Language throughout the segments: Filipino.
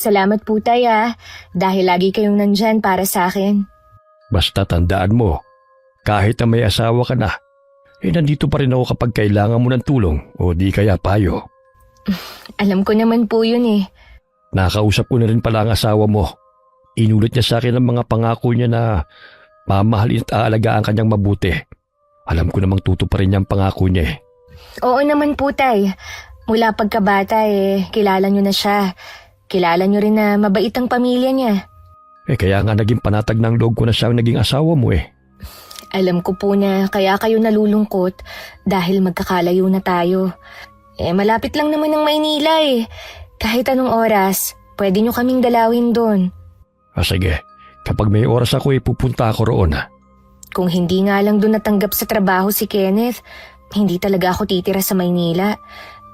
Salamat po tay dahil lagi kayong nandyan para sa akin. Basta tandaan mo, kahit na may asawa ka na, nandito pa rin ako kapag kailangan mo ng tulong o di kaya payo. Alam ko naman po yun eh. Nakausap ko na rin pala ang asawa mo. Inulit niya sa akin ang mga pangako niya na mamahalin at aalagaan kanyang mabuti. Alam ko namang tutuparin niya ang pangako niya eh. Oo naman po tay. Mula pagkabata kilala nyo na siya. Kilala nyo rin na mabait ang pamilya niya. Kaya nga naging panatag ng loob ko na siya ang naging asawa mo eh. Alam ko po na kaya kayo nalulungkot dahil magkakalayo na tayo. Malapit lang naman ang Maynila eh. Kahit anong oras, pwede nyo kaming dalawin doon. Sige, kapag may oras ako pupunta ako roon . Kung hindi nga lang doon natanggap sa trabaho si Kenneth, hindi talaga ako titira sa Maynila.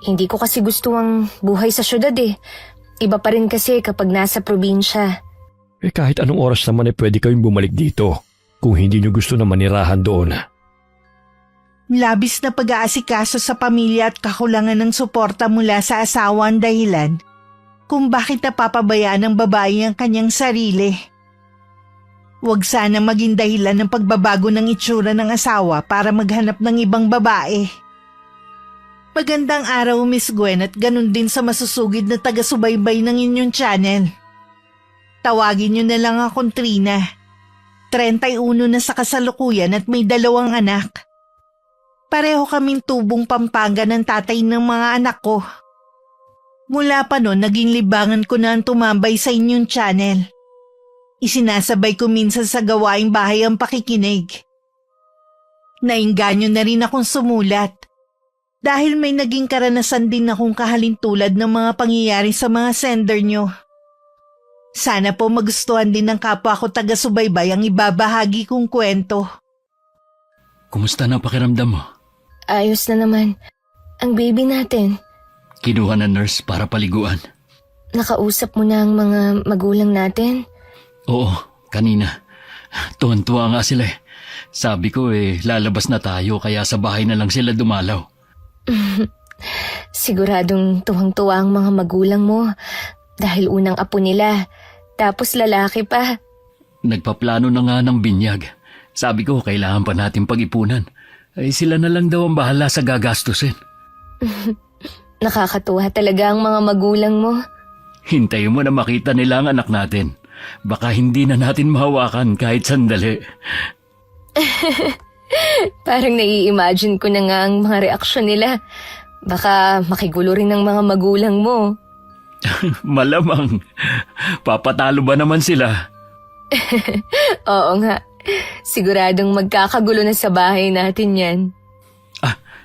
Hindi ko kasi gusto ang buhay sa syudad eh. Iba pa rin kasi kapag nasa probinsya. Kahit anong oras naman pwede kayong bumalik dito kung hindi nyo gusto na manirahan doon. Labis na pag-aasikaso sa pamilya at kakulangan ng suporta mula sa asawa ang dahilan kung bakit napapabayaan ng babae ang kanyang sarili. Huwag sana maging dahilan ng pagbabago ng itsura ng asawa para maghanap ng ibang babae. Magandang araw, Miss Gwen, at ganun din sa masusugid na taga-subaybay ng inyong channel. Tawagin niyo na lang akong Trina. 31 na sa kasalukuyan at may 2 anak. Pareho kaming tubong Pampanga ng tatay ng mga anak ko. Mula pa noon, naging libangan ko na ang tumambay sa inyong channel. Isinasabay ko minsan sa gawaing bahay ang pakikinig. Nainganyo na rin akong sumulat dahil may naging karanasan din akong kahalintulad ng mga pangyayari sa mga sender nyo. Sana po magustuhan din ng kapwa ko taga-subaybay ang ibabahagi kong kwento. Kumusta na pakiramdam mo? Ayos na naman. Ang baby natin. Kinuha na nurse para paliguan. Nakausap mo na ang mga magulang natin? Oo, kanina. Tuwan-tuwa nga sila eh. Sabi ko lalabas na tayo kaya sa bahay na lang sila dumalaw. Siguradong tuwang-tuwa ang mga magulang mo dahil unang apo nila, tapos lalaki pa. Nagpaplano na nga ng binyag. Sabi ko kailangan pa natin pag-ipunan. Sila na lang daw ang bahala sa gagastusin. Nakakatuwa talaga ang mga magulang mo. Hintayin mo na makita nila ang anak natin. Baka hindi na natin mahawakan kahit sandali. Parang nai-imagine ko na nga ang mga reaksyon nila. Baka makigulo rin ng mga magulang mo. Malamang. Papatalo ba naman sila? Oo nga. Siguradong magkakagulo na sa bahay natin yan.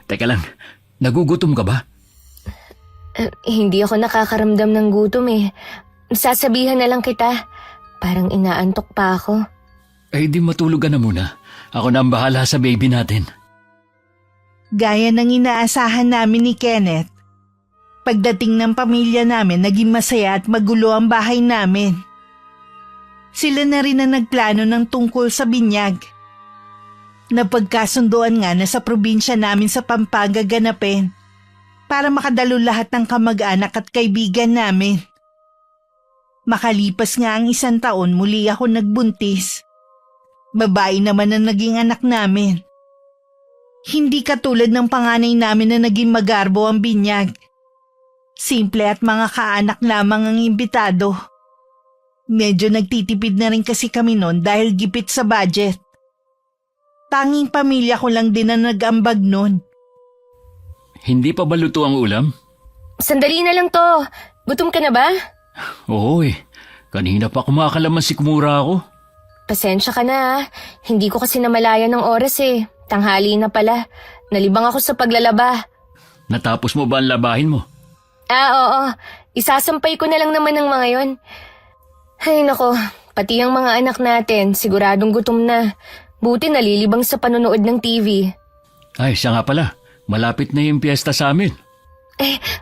Teka lang. Nagugutom ka ba? Hindi ako nakakaramdam ng gutom eh. Sasabihan na lang kita. Parang inaantok pa ako. Di matulog ka na muna. Ako na ang bahala sa baby natin. Gaya ng inaasahan namin ni Kenneth, pagdating ng pamilya namin naging masaya at magulo ang bahay namin. Sila na rin ang nagplano ng tungkol sa binyag. Napagkasunduan nga na sa probinsya namin sa Pampanga ganapin para makadalo lahat ng kamag-anak at kaibigan namin. Makalipas nga ang 1 taon muli ako nagbuntis. Babae naman ang naging anak namin. Hindi katulad ng panganay namin na naging magarbo ang binyag. Simple at mga kaanak lamang ang imbitado. Medyo nagtitipid na rin kasi kami noon dahil gipit sa budget. Tanging pamilya ko lang din ang nag-ambag noon. Hindi pa ba luto ang ulam? Sandali na lang to. Gutom ka na ba? Oo Kanina pa kumakalaman si Kumura ako. Pasensya ka na Hindi ko kasi namalayan ng oras eh. Tanghali na pala. Nalibang ako sa paglalaba. Natapos mo ba ang labahin mo? Oo. Isasampay ko na lang naman ng mga yon. Ay nako, pati ang mga anak natin siguradong gutom na. Buti nalilibang sa panonood ng TV. Siya nga pala. Malapit na yung piyesta sa amin.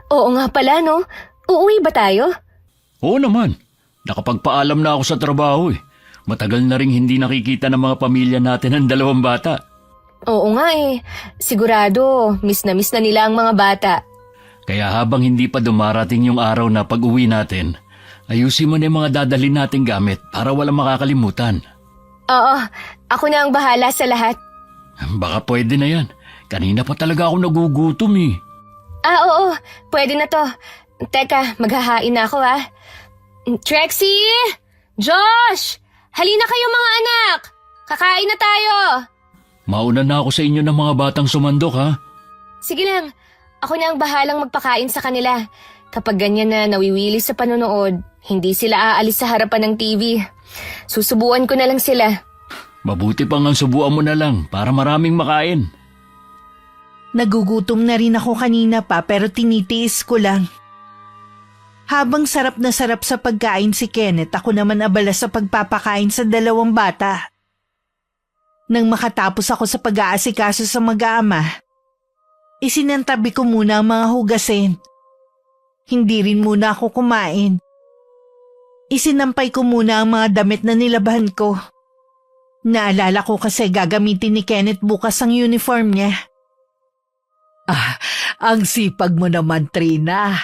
Oo nga pala no. Uuwi ba tayo? Oo naman. Nakapagpaalam na ako sa trabaho Matagal na ring hindi nakikita ng mga pamilya natin ang 2 bata. Oo nga Sigurado, miss na nila ang mga bata. Kaya habang hindi pa dumarating yung araw na pag-uwi natin, Ayusin mo na yung mga dadalhin nating gamit para walang makakalimutan. Oo, ako na ang bahala sa lahat. Baka pwede na yan. Kanina pa talaga ako nagugutom eh. Oo, pwede na to. Teka, maghahain na ako Trixie! Josh! Halina kayo mga anak! Kakain na tayo! Mauna na ako sa inyo ng mga batang sumandok ha. Sige lang, ako na ang bahalang magpakain sa kanila. Kapag ganyan na nawiwili sa panonood, hindi sila aalis sa harapan ng TV. Susubuan ko na lang sila. Mabuti pang ang subuan mo na lang para maraming makain. Nagugutom na rin ako kanina pa pero tinitiis ko lang. Habang sarap na sarap sa pagkain si Kenneth, ako naman abala sa pagpapakain sa dalawang bata. Nang makatapos ako sa pag-aasikaso sa mag-aama, isinantabi ko muna ang mga hugasin. Hindi rin muna ako kumain. Isinampay ko muna ang mga damit na nilabahan ko. Naalala ko kasi gagamitin ni Kenneth bukas ang uniform niya. Ang sipag mo naman, Trina.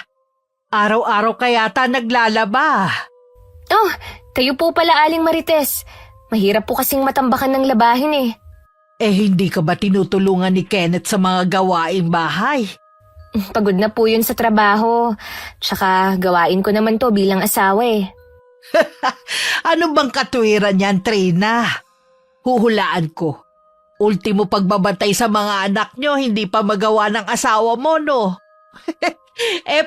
Araw-araw ka yata naglalaba. Oh, kayo po pala Aling Marites. Mahirap po kasing matambakan ng labahin eh. Hindi ka ba tinutulungan ni Kenneth sa mga gawaing bahay? Pagod na po yun sa trabaho. Tsaka gawain ko naman to bilang asawa eh. Ano bang katwiran niyan, Trina? Huhulaan ko. Ultimo pagbabantay sa mga anak nyo, hindi pa magawa ng asawa mo, no?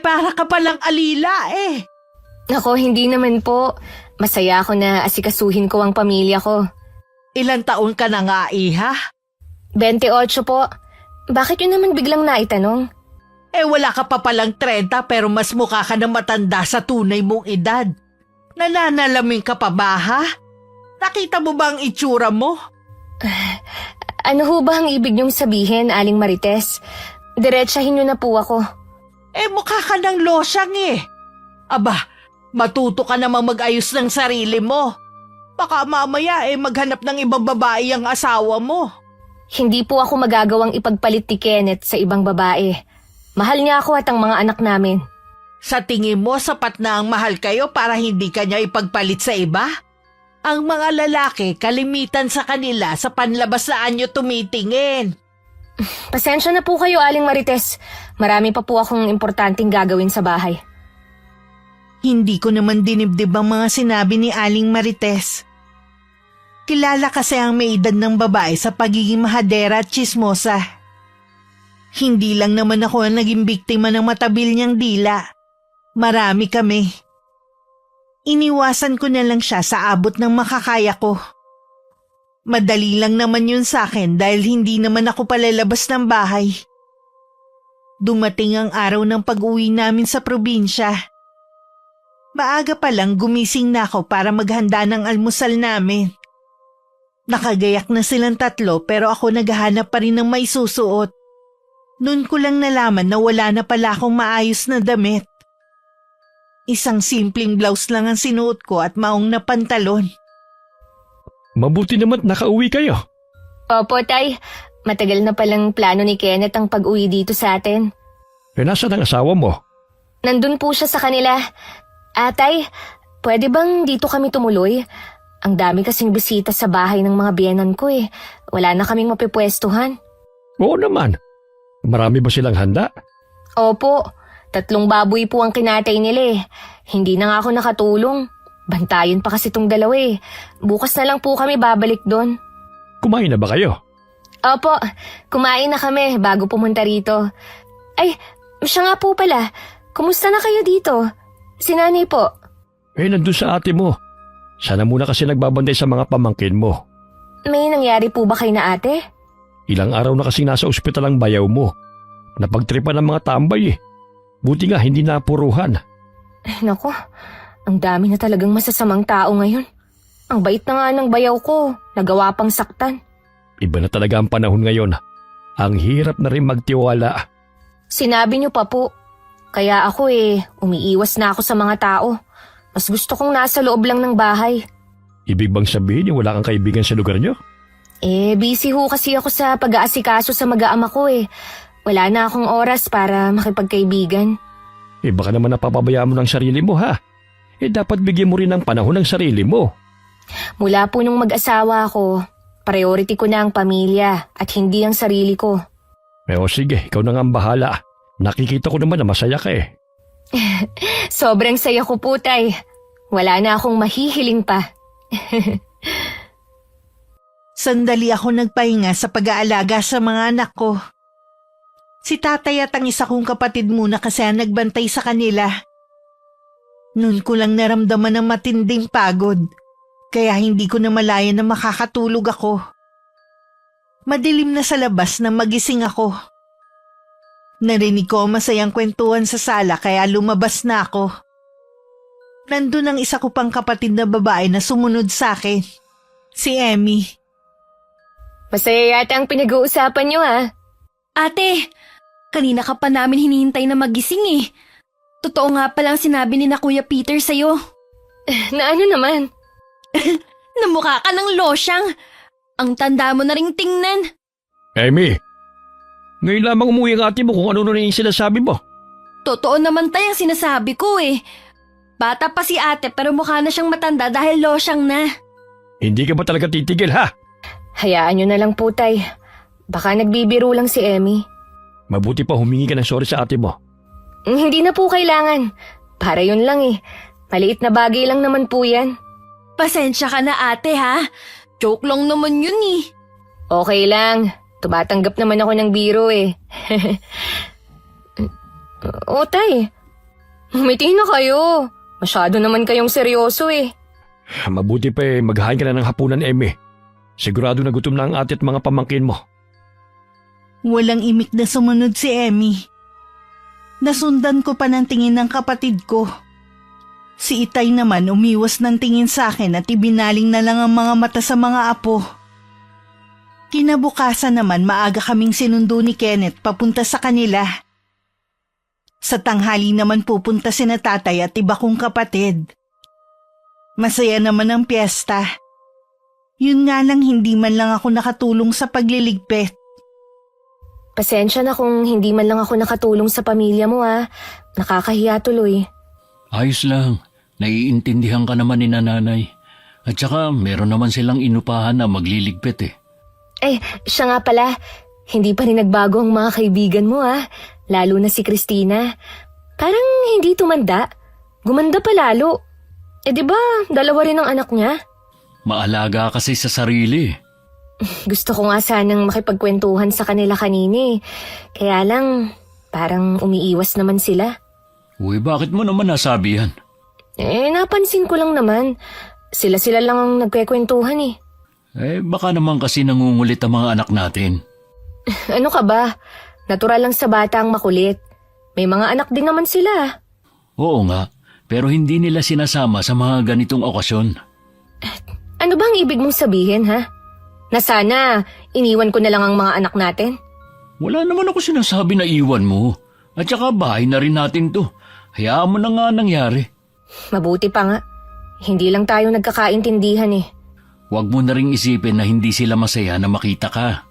Para ka palang alila eh. Ako, hindi naman po. Masaya ako na asikasuhin ko ang pamilya ko. Ilang taon ka na nga, iha? 28 po. Bakit yun naman biglang naitanong? Wala ka pa palang 30 pero mas mukha ka na matanda sa tunay mong edad. Nananalamin ka pa ba, ha? Nakita mo ba ang itsura mo? Ano ho ba ang ibig niyong sabihin, Aling Marites? Diretsahin niyo na po ako. Mukha ka ng losyang eh. Aba, matuto ka namang mag-ayos ng sarili mo. Baka mamaya maghanap ng ibang babae ang asawa mo. Hindi po ako magagawang ipagpalit ni Kenneth sa ibang babae. Mahal niya ako at ang mga anak namin. Sa tingin mo, sapat na ang mahal kayo para hindi ka niya ipagpalit sa iba? Ang mga lalaki, kalimitan sa kanila sa panlabas na anyo tumitingin. Pasensya na po kayo, Aling Marites. Marami pa po akong importanteng gagawin sa bahay. Hindi ko naman dinibdib ang mga sinabi ni Aling Marites. Kilala kasi ang may edad ng babae sa pagiging mahadera at tsismosa. Hindi lang naman ako ang naging biktima ng matabil niyang dila. Marami kami. Iniwasan ko na lang siya sa abot ng makakaya ko. Madali lang naman yun sa akin dahil hindi naman ako palalabas ng bahay. Dumating ang araw ng pag-uwi namin sa probinsya. Maaga pa lang gumising na ako para maghanda ng almusal namin. Nakagayak na silang tatlo pero ako naghahanap pa rin ng may susuot. Noon ko lang nalaman na wala na pala akong maayos na damit. Isang simpleng blouse lang ang sinuot ko at maong na pantalon. Mabuti naman nakauwi kayo. Opo, Tay. Matagal na palang plano ni Kenneth ang pag-uwi dito sa atin. Nasaan ang asawa mo? Nandun po siya sa kanila. Tay, pwede bang dito kami tumuloy? Ang dami kasing bisita sa bahay ng mga biyenan ko eh. Wala na kaming mapipwestuhan. Oo naman. Marami ba silang handa? Opo, 3 baboy po ang kinatay nila eh. Hindi na nga ako nakatulong. Bantayan pa kasi itong 2 eh. Bukas na lang po kami babalik doon. Kumain na ba kayo? Opo, kumain na kami bago pumunta rito. Ay, siya nga po pala. Kumusta na kayo dito? Si nanay po. Nandun sa ate mo. Sana muna kasi nagbabantay sa mga pamangkin mo. May nangyari po ba kay na ate? Ilang araw na kasi nasa ospital ang bayaw mo. Napagtripan ng mga tambay eh. Buti nga hindi napuruhan. Nako, ang dami na talagang masasamang tao ngayon. Ang bait na nga ng bayaw ko, nagawa pang saktan. Iba na talaga ang panahon ngayon. Ang hirap na rin magtiwala. Sinabi niyo pa po. Kaya ako umiiwas na ako sa mga tao. Mas gusto kong nasa loob lang ng bahay. Ibig bang sabihin wala kang kaibigan sa lugar nyo? Busy ho kasi ako sa pag-aasikaso sa mag-aama ko eh. Wala na akong oras para makipagkaibigan. Baka naman napapabayaan mo ng sarili mo ha. dapat bigyan mo rin ng panahon ng sarili mo. Mula po nung mag-asawa ako, priority ko na ang pamilya at hindi ang sarili ko. O sige, ikaw na nga ang bahala. Nakikita ko naman na masaya ka eh. Sobrang saya ko po, Tay. Wala na akong mahihiling pa. Sandali ako nagpahinga sa pag-aalaga sa mga anak ko. Si tatay at ang isa kong kapatid muna kasi ang nagbantay sa kanila. Noon ko lang naramdaman ng matinding pagod, kaya hindi ko na malaya na makakatulog ako. Madilim na sa labas na magising ako. Narinig ko ang masayang kwentuhan sa sala kaya lumabas na ako. Nandun ang isa ko pang kapatid na babae na sumunod sa akin, si Emmy. Masaya yata ang pinag-uusapan niyo, ha? Ate, kanina ka pa namin hinihintay na magising eh. Totoo nga palang sinabi ni na Kuya Peter sa'yo. Na ano naman? Namukha ka ng losyang. Ang tanda mo na ring tingnan. Amy, ngayon lamang umuwi ang ate mo kung ano na yung sinasabi mo. Totoo naman tayong sinasabi ko eh. Bata pa si ate pero mukha na siyang matanda dahil losyang na. Hindi ka ba talaga titigil ha? Hayaan niyo na lang po, Tay. Baka nagbibiro lang si Emmy. Mabuti pa humingi ka ng sorry sa ate mo. Hindi na po kailangan. Para yun lang eh. Maliit na bagay lang naman po yan. Pasensya ka na ate ha. Joke lang naman yun eh. Okay lang. Tumatanggap naman ako ng biro eh. O, Tay. Umiti na kayo. Masyado naman kayong seryoso eh. Mabuti pa maghain ka na ng hapunan, Emmy. Sigurado na gutom na ang ate at mga pamangkin mo. Walang imik na sumunod si Emmy. Nasundan ko pa ng tingin ng kapatid ko. Si Itay naman umiwas ng tingin sa akin at ibinaling na lang ang mga mata sa mga apo. Kinabukasan naman maaga kaming sinundo ni Kenneth papunta sa kanila. Sa tanghali naman pupunta sina tatay at iba kong kapatid. Masaya naman ang piyesta. Yun nga lang hindi man lang ako nakatulong sa pagliligpit. Pasensya na kung hindi man lang ako nakatulong sa pamilya mo ha. Nakakahiya tuloy. Ayos lang. Naiintindihan ka naman ni nanay. At saka meron naman silang inupahan na magliligpit eh. Siya nga pala. Hindi pa rin nagbago ang mga kaibigan mo ha. Lalo na si Christina. Parang hindi tumanda. Gumanda pa lalo. Di ba dalawa rin ang anak niya? Maalaga kasi sa sarili. Gusto ko nga sanang makipagkwentuhan sa kanila kanini. Kaya lang, parang umiiwas naman sila. Uy, bakit mo naman nasabi yan? Napansin ko lang naman. Sila lang ang nagkwekwentuhan eh. Baka naman kasi nangungulit ang mga anak natin. Ano ka ba? Natural lang sa bata ang makulit. May mga anak din naman sila. Oo nga, pero hindi nila sinasama sa mga ganitong okasyon. Ano bang ibig mong sabihin, ha? Na sana, iniwan ko na lang ang mga anak natin? Wala naman ako sinasabi na iwan mo. At saka bahay na rin natin to. Hayaan mo na nga nangyari. Mabuti pa nga. Hindi lang tayo nagkakaintindihan eh. Huwag mo na ring isipin na hindi sila masaya na makita ka.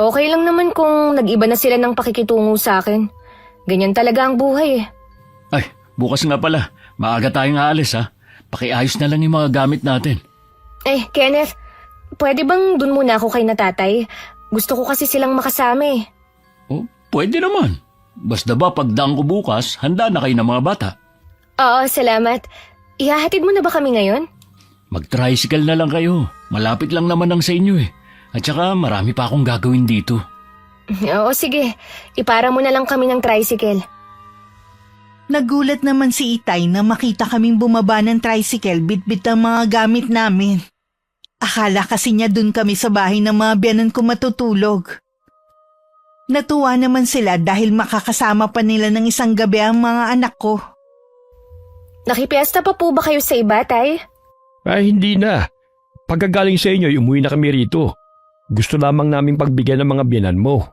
Okay lang naman kung nag-iba na sila ng pakikitungo sa akin. Ganyan talaga ang buhay eh. Ay, bukas nga pala. Maaga tayong aalis ha. Pakiayos na lang yung mga gamit natin. Kenneth, pwede bang dun muna ako kay natatay? Gusto ko kasi silang makasama eh. Oh, pwede naman. Basta ba pagdaan ko bukas, handa na kayo ng mga bata. Oo, salamat. Ihahatid mo na ba kami ngayon? Mag-tricycle na lang kayo. Malapit lang naman ang sa inyo eh. At saka marami pa akong gagawin dito. Oo, sige. Ipara mo na lang kami ng tricycle. Nagulat naman si Itay na makita kaming bumaba ng tricycle bitbit ang mga gamit namin. Akala kasi niya dun kami sa bahay ng mga biyanan ko matutulog. Natuwa naman sila dahil makakasama pa nila ng isang gabi ang mga anak ko. Nakipiesta pa po ba kayo sa iba, Tay? Hindi na. Pagkagaling sa inyo, umuwi na kami rito. Gusto lamang naming pagbigyan ng mga biyanan mo.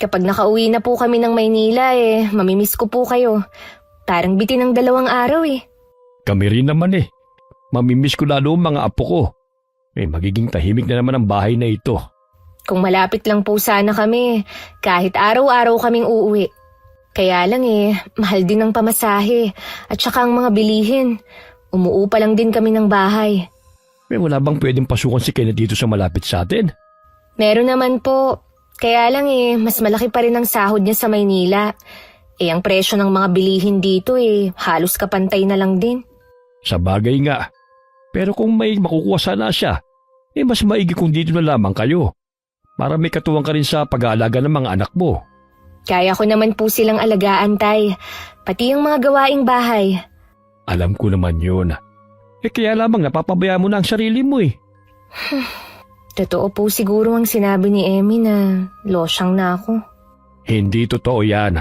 Kapag nakauwi na po kami ng Maynila mamimiss ko po kayo. Parang bitin ng 2 araw eh. Kami rin naman eh. Mamimiss ko lalo ang mga apo ko. Magiging tahimik na naman ang bahay na ito. Kung malapit lang po sana kami, kahit araw-araw kaming uuwi. Kaya lang mahal din ang pamasahe at saka ang mga bilihin. Umuupa lang din kami ng bahay. May wala bang pwedeng pasukan si Kenneth dito sa malapit sa atin? Meron naman po. Kaya lang mas malaki pa rin ang sahod niya sa Maynila. Ang presyo ng mga bilihin dito halos kapantay na lang din. Sa bagay nga. Pero kung may makukuha sana siya, mas maigi kung dito na lamang kayo. Para may katuwang ka rin sa pag-aalaga ng mga anak mo. Kaya ko naman po silang alagaan, Tay. Pati yung mga gawaing bahay. Alam ko naman yun. Kaya lamang napapabaya mo na ang sarili mo Totoo po siguro ang sinabi ni Emmy na losyang na ako. Hindi totoo yan.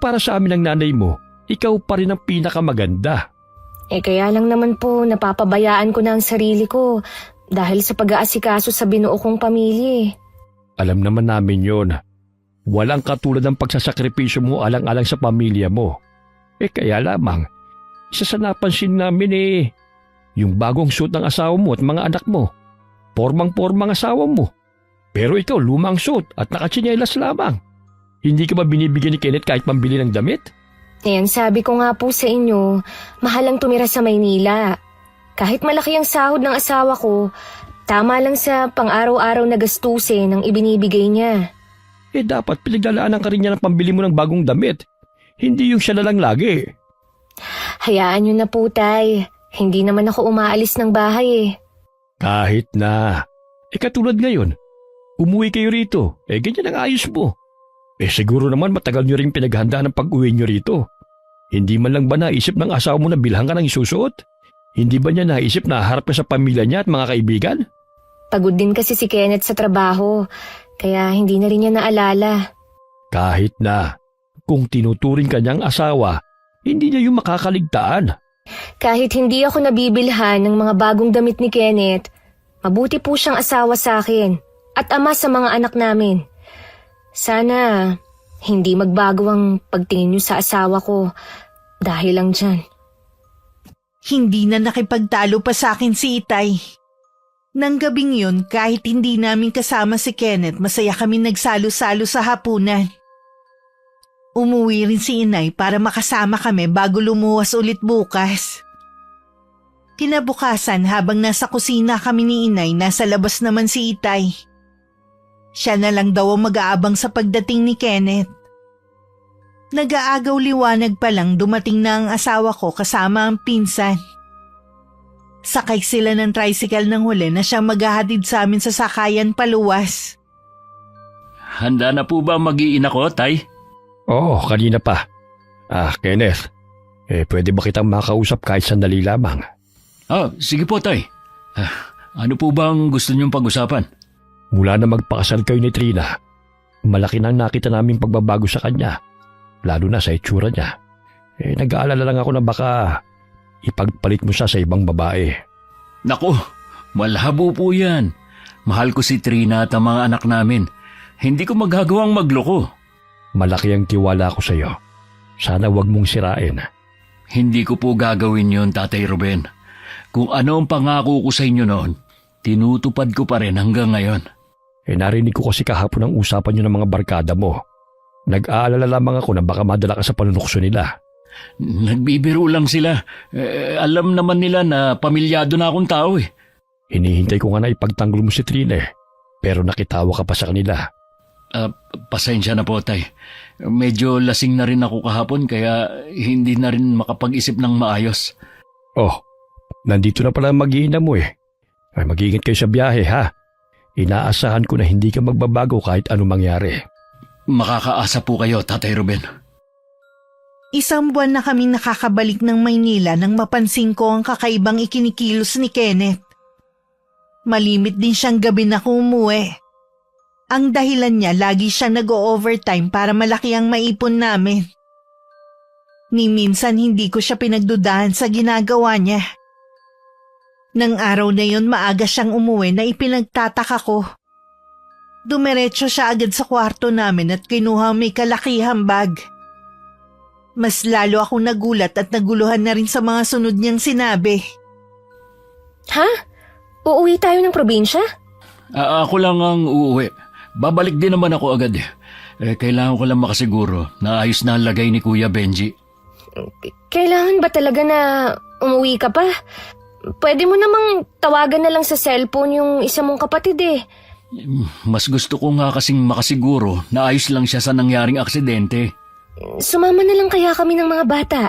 Para sa amin ng nanay mo, ikaw pa rin ang pinakamaganda. Kaya lang naman po napapabayaan ko na ang sarili ko dahil sa pag-aasikaso sa binuo kong pamilya. Alam naman namin yon. Walang katulad ng pagsasakripisyo mo alang-alang sa pamilya mo. Kaya lamang, isa sa napansin namin yung bagong suit ng asawa mo at mga anak mo. Pormang-pormang asawa mo. Pero ikaw lumang suit at nakatsinelas lamang. Hindi ka ba binibigyan ni Kenneth kahit pambili ng damit? Sabi ko nga po sa inyo, mahal ang tumira sa Maynila. Kahit malaki ang sahod ng asawa ko, tama lang sa pang-araw-araw na gastusin ang ibinibigay niya. Dapat pinaglalaanan ka rin niya ng pambili mo ng bagong damit. Hindi yung siya na lang lagi. Hayaan niyo na po, Tay. Hindi naman ako umaalis ng bahay Kahit na. Katulad ngayon, umuwi kayo rito. Ganyan ang ayos mo. Siguro naman matagal niyo rin pinaghandaan ng pag-uwi niyo rito. Hindi man lang ba naisip ng asawa mo na bilhan ka ng isusuot? Hindi ba niya naisip na harap ka sa pamilya niya at mga kaibigan? Pagod din kasi si Kenneth sa trabaho, kaya hindi na rin niya naalala. Kahit na. Kung tinuturing ka niyang asawa, hindi niya yung makakaligtaan. Kahit hindi ako nabibilhan ng mga bagong damit ni Kenneth, mabuti po siyang asawa sa akin at ama sa mga anak namin. Sana hindi magbago ang pagtingin niyo sa asawa ko dahil lang dyan. Hindi na nakipagtalo pa sa akin si Itay. Nang gabing yun, kahit hindi namin kasama si Kenneth, masaya kami nagsalo-salo sa hapunan. Umuwi rin si Inay para makasama kami bago lumuwas ulit bukas. Kinabukasan habang nasa kusina kami ni Inay, nasa labas naman si Itay. Siya na lang daw ang mag-aabang sa pagdating ni Kenneth. Nag-aagaw liwanag pa lang dumating na ang asawa ko kasama ang pinsan. Sakay sila ng tricycle ng huli na siyang maghahatid sa amin sa sakayan paluwas. Handa na po ba mag-iina ko, Tay? Oo, kanina pa. Kenneth, pwede ba kitang makausap kahit sandali lamang? Sige po, Tay. Ano po bang gusto niyong pag-usapan? Mula na magpakasal kayo ni Trina, malaki nang nakita naming pagbabago sa kanya, lalo na sa itsura niya. Nag-aalala lang ako na baka ipagpalit mo siya sa ibang babae. Naku, malabo po yan. Mahal ko si Trina at ang mga anak namin. Hindi ko magagawang magloko. Malaki ang tiwala ko sa iyo. Sana wag mong sirain. Hindi ko po gagawin yon, Tatay Ruben. Kung ano ang pangako ko sa inyo noon, tinutupad ko pa rin hanggang ngayon. Narinig ko kasi kahapon ang usapan niyo ng mga barkada mo. Nag-aalala lamang ako na baka madala ka sa panunukso nila. Nagbibiro lang sila. Alam naman nila na pamilyado na akong tao . Hinihintay ko nga na ipagtanggol mo si Trina pero nakitawa ka pa sa kanila. Pasensya na po, Tay. Medyo lasing na rin ako kahapon kaya hindi na rin makapag-isip ng maayos. Nandito na pala ang mag-iina mo . Mag-iingat kayo sa biyahe, ha? Inaasahan ko na hindi ka magbabago kahit anong mangyari. Makakaasa po kayo, Tatay Ruben. Isang buwan na kaming nakakabalik ng Maynila nang mapansin ko ang kakaibang ikinikilos ni Kenneth. Malimit din siyang gabi na umuwi. Ang dahilan niya, lagi siyang nag-o-overtime para malaki ang maipon namin. Ni minsan hindi ko siya pinagdudahan sa ginagawa niya. Nang araw na yon maaga siyang umuwi na ipinagtataka ko. Dumiretso siya agad sa kwarto namin at kinuha may kalakihang bag. Mas lalo akong nagulat at naguluhan na rin sa mga sunod niyang sinabi. Ha? Uuwi tayo ng probinsya? Ako lang ang uuwi. Babalik din naman ako agad . Kailangan ko lang makasiguro na ayos na ang lagay ni Kuya Benji. Kailangan ba talaga na umuwi ka pa. Pwede mo namang tawagan na lang sa cellphone yung isa mong kapatid eh. Mas gusto ko nga kasing makasiguro na ayos lang siya sa nangyaring aksidente. Sumama na lang kaya kami ng mga bata.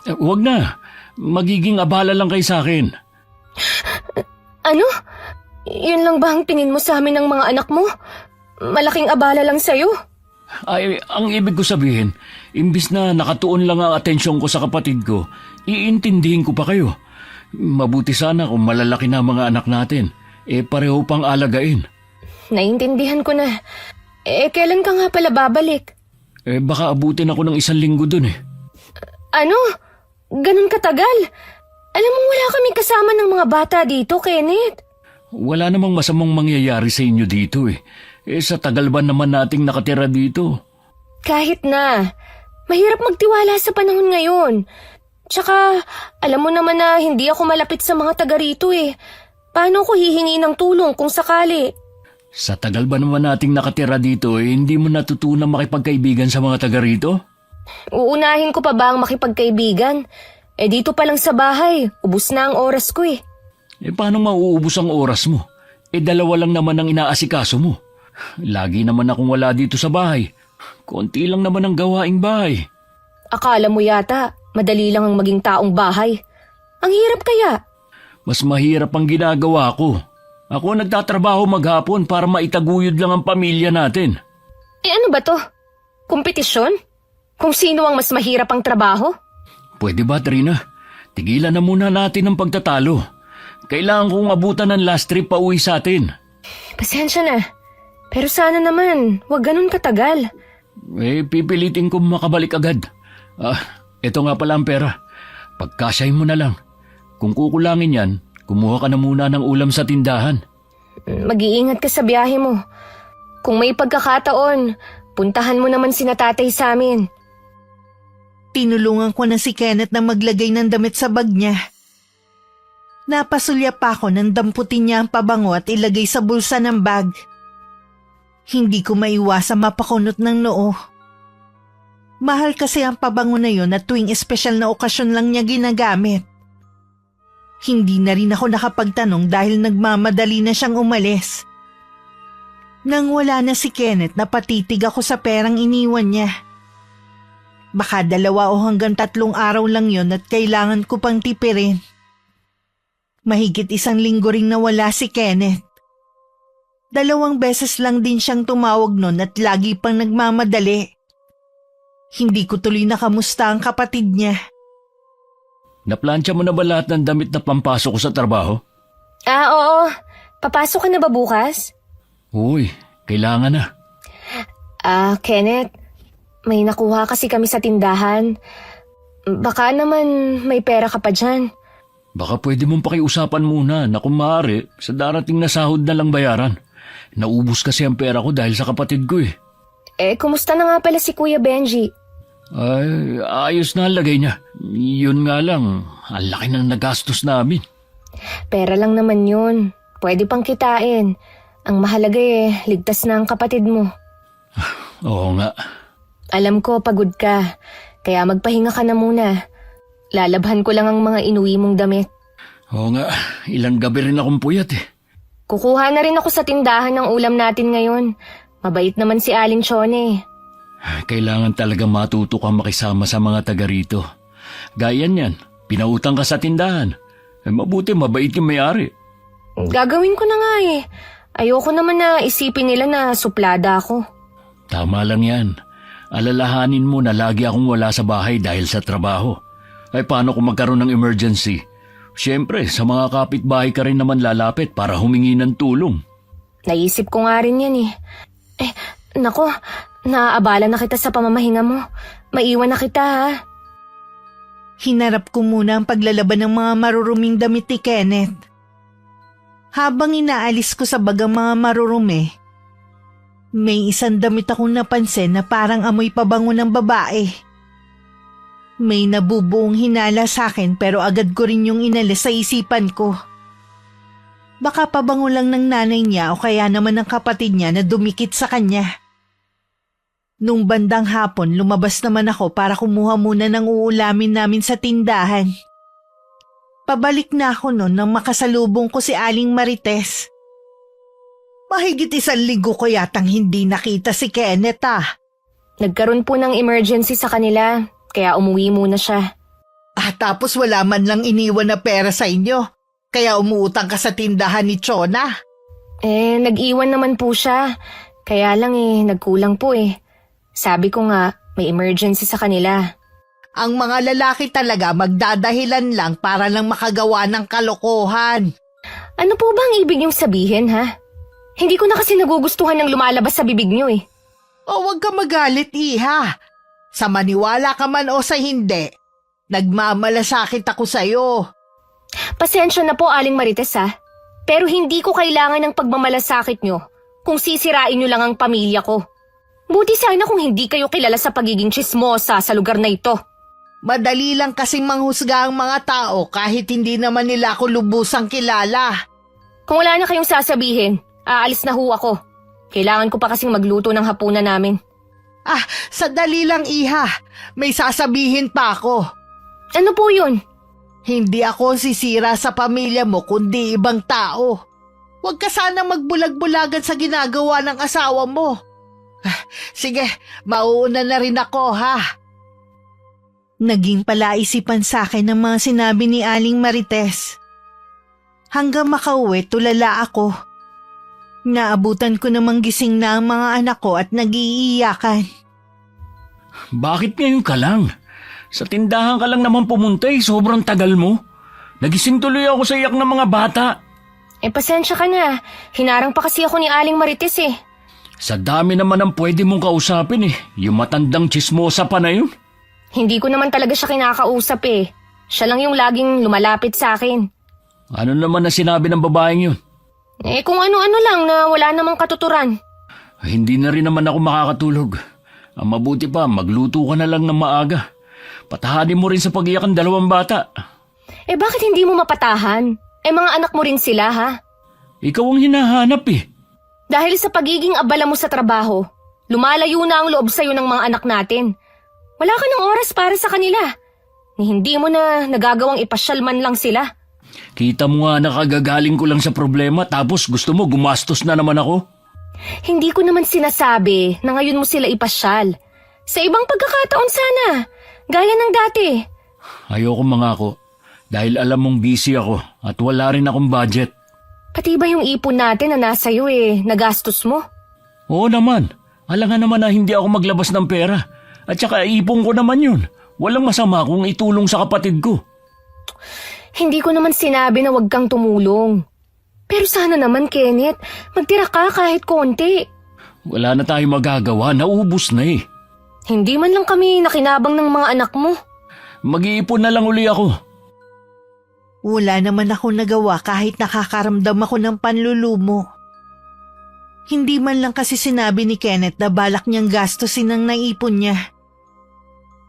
Huwag na. Magiging abala lang kayo sa akin. Ano? Yun lang ba ang tingin mo sa amin ng mga anak mo? Malaking abala lang sa'yo? Ay, ang ibig ko sabihin, imbis na nakatuon lang ang atensyon ko sa kapatid ko, iintindihin ko pa kayo. Mabuti sana kung malalaki na ang mga anak natin, pareho pang alagain. Naintindihan ko na. Kailan ka nga pala babalik? Baka abutin ako ng 1 linggo dun eh. Ano? Ganun katagal? Alam mo wala kami kasama ng mga bata dito, Kenneth. Wala namang masamang mangyayari sa inyo dito eh. Sa tagal ba naman nating nakatira dito? Kahit na. Mahirap magtiwala sa panahon ngayon. Tsaka, alam mo naman na hindi ako malapit sa mga taga rito eh. Paano ko hihingi ng tulong kung sakali? Sa tagal ba naman nating nakatira dito hindi mo natutunang makipagkaibigan sa mga taga rito? Uunahin ko pa ba ang makipagkaibigan? Dito pa lang sa bahay, ubus na ang oras ko eh. Paano mauubos ang oras mo? 2 lang naman ang inaasikaso mo. Lagi naman akong wala dito sa bahay. Konti lang naman ang gawaing bahay. Akala mo yata, madali lang ang maging taong bahay. Ang hirap kaya. Mas mahirap ang ginagawa ko. Ako nagtatrabaho maghapon para maitaguyod lang ang pamilya natin. Ano ba to? Kompetisyon? Kung sino ang mas mahirap ang trabaho? Pwede ba, Trina? Tigilan na muna natin ang pagtatalo. Kailangan kong abutan ng last trip pa uwi sa atin. Pasensya na. Pero sana naman, wag ganun katagal. Pipilitin ko makabalik agad. Ito nga pala ang pera. Pagkasyahin mo na lang. Kung kukulangin yan, kumuha ka na muna ng ulam sa tindahan. Mag-iingat ka sa biyahe mo. Kung may pagkakataon, puntahan mo naman sina tatay sa amin. Tinulungan ko na si Kenneth na maglagay ng damit sa bag niya. Napasulya pa ako nang damputin niya ang pabango at ilagay sa bulsa ng bag. Hindi ko maiwasang mapakunot ng noo. Mahal kasi ang pabango na yon at tuwing espesyal na okasyon lang niya ginagamit. Hindi na rin ako nakapagtanong dahil nagmamadali na siyang umalis. Nang wala na si Kenneth, napatitig ako sa perang iniwan niya. Baka 2 o hanggang 3 araw lang yon at kailangan ko pang tipirin. Mahigit 1 linggo ring nawala si Kenneth. 2 beses lang din siyang tumawag nun at lagi pang nagmamadali. Hindi ko tuloy nakamusta ang kapatid niya. Naplansya mo na ba lahat ng damit na pampasok ko sa trabaho? Oo. Papasok ka na ba bukas? Uy, kailangan na. Kenneth, may nakuha kasi kami sa tindahan. Baka naman may pera ka pa dyan. Baka pwede mong pakiusapan muna na kung maaari, sa darating na sahod na lang bayaran. Naubos kasi ang pera ko dahil sa kapatid ko eh. Kumusta na nga pala si Kuya Benji? Ay, ayos na ang lagay niya. Yun nga lang, ang laki ng nagastos namin. Pera lang naman yun. Pwede pang kitain. Ang mahalaga ligtas na ang kapatid mo. Oo nga. Alam ko, pagod ka. Kaya magpahinga ka na muna. Lalabhan ko lang ang mga inuwi mong damit. Oo nga, ilang gabi rin akong puyat eh. Kukuha na rin ako sa tindahan ng ulam natin ngayon. Mabait naman si Aling Chone. Kailangan talaga matuto kang makisama sa mga taga rito. Gaya niyan, pinautang ka sa tindahan. Mabuti mabait yung may-ari. Gagawin ko na nga eh. Ayoko naman na isipin nila na suplada ako. Tama lang yan. Alalahanin mo na lagi akong wala sa bahay dahil sa trabaho. Ay paano kung magkaroon ng emergency? Siyempre, sa mga kapitbahay ka rin naman lalapit para humingi ng tulong. Naisip ko nga rin yan eh. Nako, naaabala na kita sa pamamahinga mo. Maiwan na kita ha. Hinarap ko muna ang paglalaban ng mga maruruming damit ni Kenneth. Habang inaalis ko sa bagang mga marurumi, may isang damit akong napansin na parang amoy pabango ng babae. May nabubuong hinala sa akin pero agad ko rin yung inalis sa isipan ko. Baka pabango lang ng nanay niya o kaya naman ng kapatid niya na dumikit sa kanya. Nung bandang hapon, lumabas naman ako para kumuha muna ng uulamin namin sa tindahan. Pabalik na ako noon nang makasalubong ko si Aling Marites. Mahigit 1 linggo ko yatang hindi nakita si Kenneth Nagkaroon po ng emergency sa kanila, kaya umuwi muna siya. Tapos wala man lang iniwan na pera sa inyo, kaya umuutang ka sa tindahan ni Chona. Nag-iwan naman po siya. Kaya lang nagkulang po Sabi ko nga, may emergency sa kanila. Ang mga lalaki talaga magdadahilan lang para lang makagawa ng kalokohan. Ano po ba ang ibig niyong sabihin, ha? Hindi ko na kasi nagugustuhan ng lumalabas sa bibig niyo O wag ka magalit, Iha. Sa maniwala ka man o sa hindi, nagmamalasakit ako sa'yo. Pasensya na po, Aling Marites, ha? Pero hindi ko kailangan ng pagmamalasakit niyo kung sisirain niyo lang ang pamilya ko. Buti sana kung hindi kayo kilala sa pagiging tsismosa sa lugar na ito. Madali lang kasing manghusga ang mga tao kahit hindi naman nila ako lubusang kilala. Kung wala na kayong sasabihin, aalis na ho ako. Kailangan ko pa kasing magluto ng hapunan namin. Sadali lang, Iha. May sasabihin pa ako. Ano po yun? Hindi ako sisira sa pamilya mo kundi ibang tao. Huwag ka sana magbulag-bulagan sa ginagawa ng asawa mo. Sige, mauuna na rin ako, ha? Naging palaisipan sa akin ang mga sinabi ni Aling Marites. Hanggang makauwi, tulala ako. Naabutan ko namang gising na ang mga anak ko at nag-iiyakan. Bakit ngayon ka lang? Sa tindahan ka lang naman pumunta sobrang tagal mo. Nagising tuloy ako sa iyak ng mga bata. Pasensya ka na. Hinarang pa kasi ako ni Aling Marites Sa dami naman ang pwede mong kausapin yung matandang tsismosa pa na yun. Hindi ko naman talaga siya kinakausap Siya lang yung laging lumalapit sa akin. Ano naman na sinabi ng babaeng yun? Kung ano-ano lang na wala namang katuturan. Hindi na rin naman ako makakatulog. Ang mabuti pa, magluto ka na lang ng maaga. Patahanin mo rin sa pag-iyak ang 2 bata. Bakit hindi mo mapatahan? Mga anak mo rin sila, ha? Ikaw ang hinahanap Dahil sa pagiging abala mo sa trabaho, lumalayo na ang loob sa'yo ng mga anak natin. Wala ka ng oras para sa kanila. Ni hindi mo na nagagawang ipasyal man lang sila. Kita mo nga nakagagaling ko lang sa problema tapos gusto mo gumastos na naman ako. Hindi ko naman sinasabi na ngayon mo sila ipasyal. Sa ibang pagkakataon sana, gaya ng dati. Ayoko mangako dahil alam mong busy ako at wala rin akong budget. Pati ba yung ipon natin na nasa iyo nagastos mo? Oo naman. Alangan naman na hindi ako maglabas ng pera. At saka ipon ko naman yun. Walang masama kung itulong sa kapatid ko. Hindi ko naman sinabi na huwag kang tumulong. Pero sana naman, Kenneth, magtira ka kahit konti. Wala na tayong magagawa. Naubos na Hindi man lang kami nakinabang ng mga anak mo. Mag-iipon na lang uli ako. Wala naman ako nagawa kahit nakakaramdam ako ng panlulumo. Hindi man lang kasi sinabi ni Kenneth na balak niyang gastusin ang naipon niya.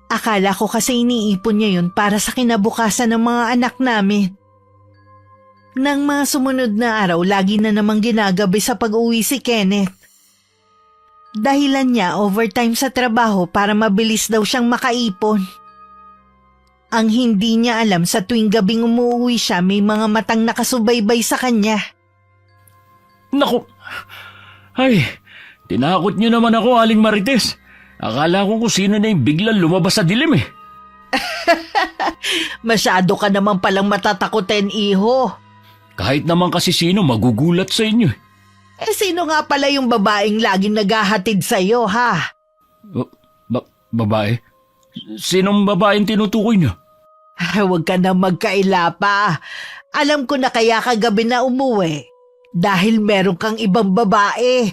Akala ko kasi iniipon niya yun para sa kinabukasan ng mga anak namin. Nang mga sumunod na araw, lagi na namang ginagabi sa pag-uwi si Kenneth. Dahilan niya overtime sa trabaho para mabilis daw siyang makaipon. Ang hindi niya alam sa tuwing gabing umuwi siya may mga matang nakasubaybay sa kanya. Naku! Ay, tinakot niyo naman ako, Aling Marites. Akala ko kung sino na yung biglang lumabas sa dilim Masyado ka naman palang matatakotin, iho. Kahit naman kasi sino magugulat sa inyo. Sino nga pala yung babaeng laging naghahatid sa'yo, ha? Babae? Sinong babaeng tinutukoy niyo? Huwag ka na magkaila pa. Alam ko na kaya kagabi na umuwi dahil meron kang ibang babae.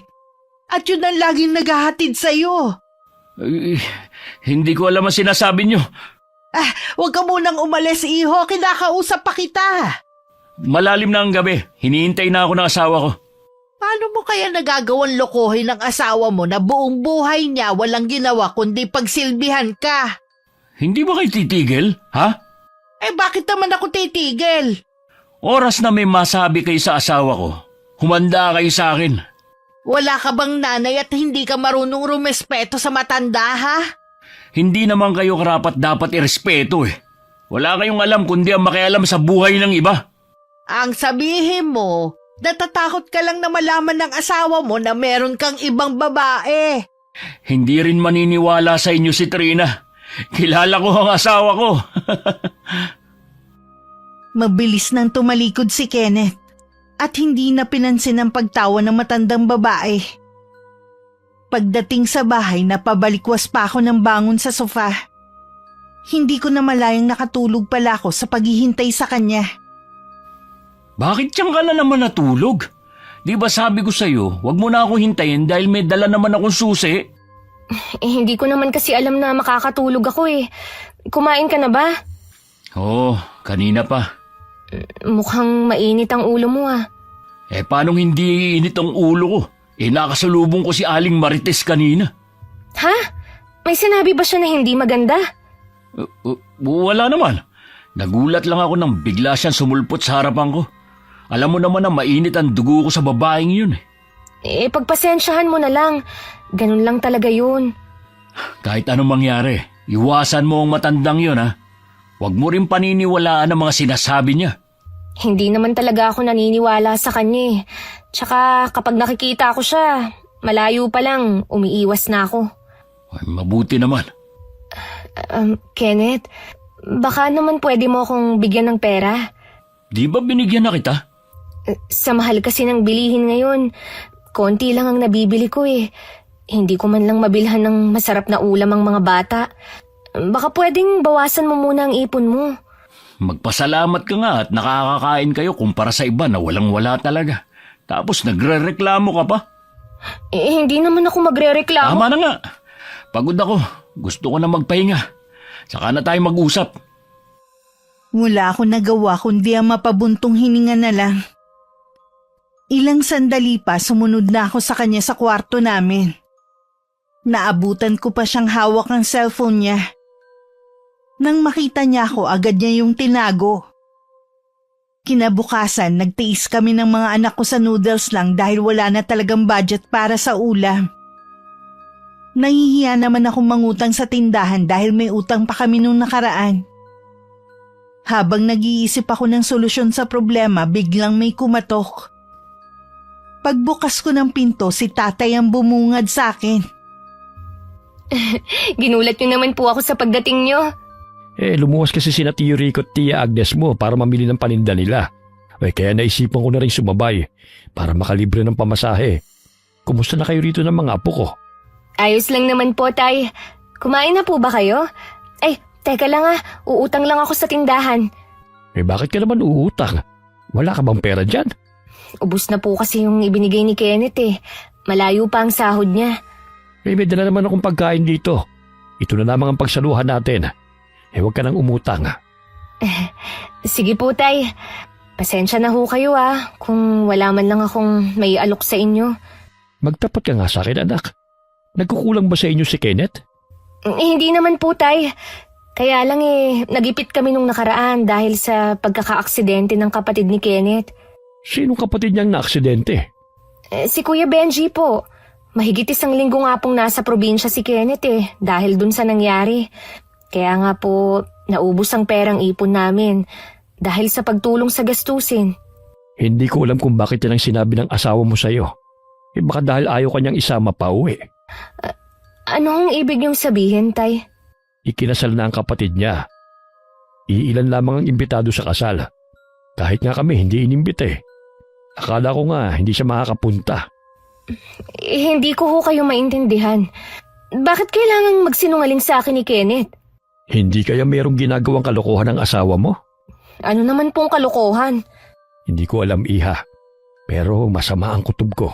At yun ang laging naghahatid sa'yo. Hindi ko alam ang sinasabi niyo. Huwag ka munang umalis, iho. Kinakausap pa kita. Malalim na ang gabi. Hinihintay na ako ng asawa ko. Paano mo kaya nagagawang lokohin ng asawa mo na buong buhay niya walang ginawa kundi pagsilbihan ka? Hindi ba kayo titigil, ha? Bakit naman ako titigil? Oras na may masabi kayo sa asawa ko, humanda kayo sa akin. Wala ka bang nanay at hindi ka marunong rumespeto sa matanda, ha? Hindi naman kayo karapat dapat irespeto Wala kayong alam kundi ang makialam sa buhay ng iba. Ang sabihin mo, natatakot ka lang na malaman ng asawa mo na meron kang ibang babae. Hindi rin maniniwala sa inyo si Trina. Kilala ko ang asawa ko. Mabilis nang tumalikod si Kenneth at hindi na pinansin ang pagtawa ng matandang babae. Pagdating sa bahay, napabalikwas pa ako ng bangon sa sofa. Hindi ko na malayang nakatulog pala ako sa paghihintay sa kanya. Bakit siyang ka na naman natulog? Di ba sabi ko sa'yo, wag mo na ako hintayin dahil may dala naman akong susi? Hindi ko naman kasi alam na makakatulog ako eh. Kumain ka na ba? Oo, kanina pa. Mukhang mainit ang ulo mo ah. Paanong hindi iinit ang ulo ko? Nakasalubong ko si Aling Marites kanina. Ha? May sinabi ba siya na hindi maganda? Wala naman. Nagulat lang ako nang bigla siyang sumulpot sa harapan ko. Alam mo naman na mainit ang dugo ko sa babaeng yun eh. Pagpasensyahan mo na lang. Ganun lang talaga yun. Kahit anong mangyari, iwasan mo ang matandang yun ha. Huwag mo rin paniniwalaan ang mga sinasabi niya. Hindi naman talaga ako naniniwala sa kanya eh. Tsaka kapag nakikita ko siya, malayo pa lang, umiiwas na ako. Ay, mabuti naman. Kenneth, baka naman pwede mo akong bigyan ng pera. Di ba binigyan na kita? Sa mahal kasi ng bilihin ngayon, konti lang ang nabibili ko eh. Hindi ko man lang mabilhan ng masarap na ulam ang mga bata. Baka pwedeng bawasan mo muna ang ipon mo. Magpasalamat ka nga at nakakakain kayo kumpara sa iba na walang-wala talaga. Tapos nagre-reklamo ka pa? Hindi naman ako magre-reklamo. Tama na nga. Pagod ako. Gusto ko na magpahinga. Saka na tayo mag-usap. Wala akong nagawa kundi ang mapabuntong hininga na lang. Ilang sandali pa sumunod na ako sa kanya sa kwarto namin. Naabutan ko pa siyang hawak ang cellphone niya. Nang makita niya ako, agad niya yung tinago. Kinabukasan, nagtiis kami ng mga anak ko sa noodles lang dahil wala na talagang budget para sa ulam. Nahihiya naman akong mangutang sa tindahan dahil may utang pa kami nung nakaraan. Habang nag-iisip ako ng solusyon sa problema, biglang may kumatok. Pagbukas ko ng pinto, si tatay ang bumungad sa akin. Ginulat niyo naman po ako sa pagdating niyo. Lumuwas kasi sina Tio Rico at Tia Agnes mo para mamili ng paninda nila. Kaya naisipan ko na rin sumabay para makalibre ng pamasahe. Kumusta na kayo rito ng mga apo ko? Ayos lang naman po, tay. Kumain na po ba kayo? Teka lang uutang lang ako sa tindahan. Bakit ka naman uutang? Wala ka bang pera dyan? Ubus na po kasi yung ibinigay ni Kenneth eh. Malayo pa ang sahod niya. May dala naman akong pagkain dito. Ito na lamang ang pagsaluhan natin. Huwag ka nang umutang. Sige po, tay. Pasensya na ho kayo kung wala man lang akong may alok sa inyo. Magtapat ka nga sa akin, anak. Nagkukulang ba sa inyo si Kenneth? Hindi naman po, tay. Kaya lang nagipit kami nung nakaraan dahil sa pagkakaaksidente ng kapatid ni Kenneth. Sinong kapatid niyang naaksidente? Si Kuya Benji po. Mahigit 1 linggo nga pong nasa probinsya si Kenneth dahil dun sa nangyari. Kaya nga po naubos ang perang ipon namin dahil sa pagtulong sa gastusin. Hindi ko alam kung bakit yan ang sinabi ng asawa mo sa'yo. Baka dahil ayaw kanyang isama pa uwi. Anong ibig niyong sabihin, tay? Ikinasal na ang kapatid niya. Iilan lamang ang imbitado sa kasal. Kahit nga kami hindi inimbite. Akala ko nga hindi siya makakapunta. Hindi ko ho kayo maintindihan. Bakit kailangang magsinungaling sa akin ni Kenneth? Hindi kaya mayroong ginagawang kalokohan ng asawa mo? Ano naman pong kalokohan? Hindi ko alam, iha. Pero masama ang kutob ko.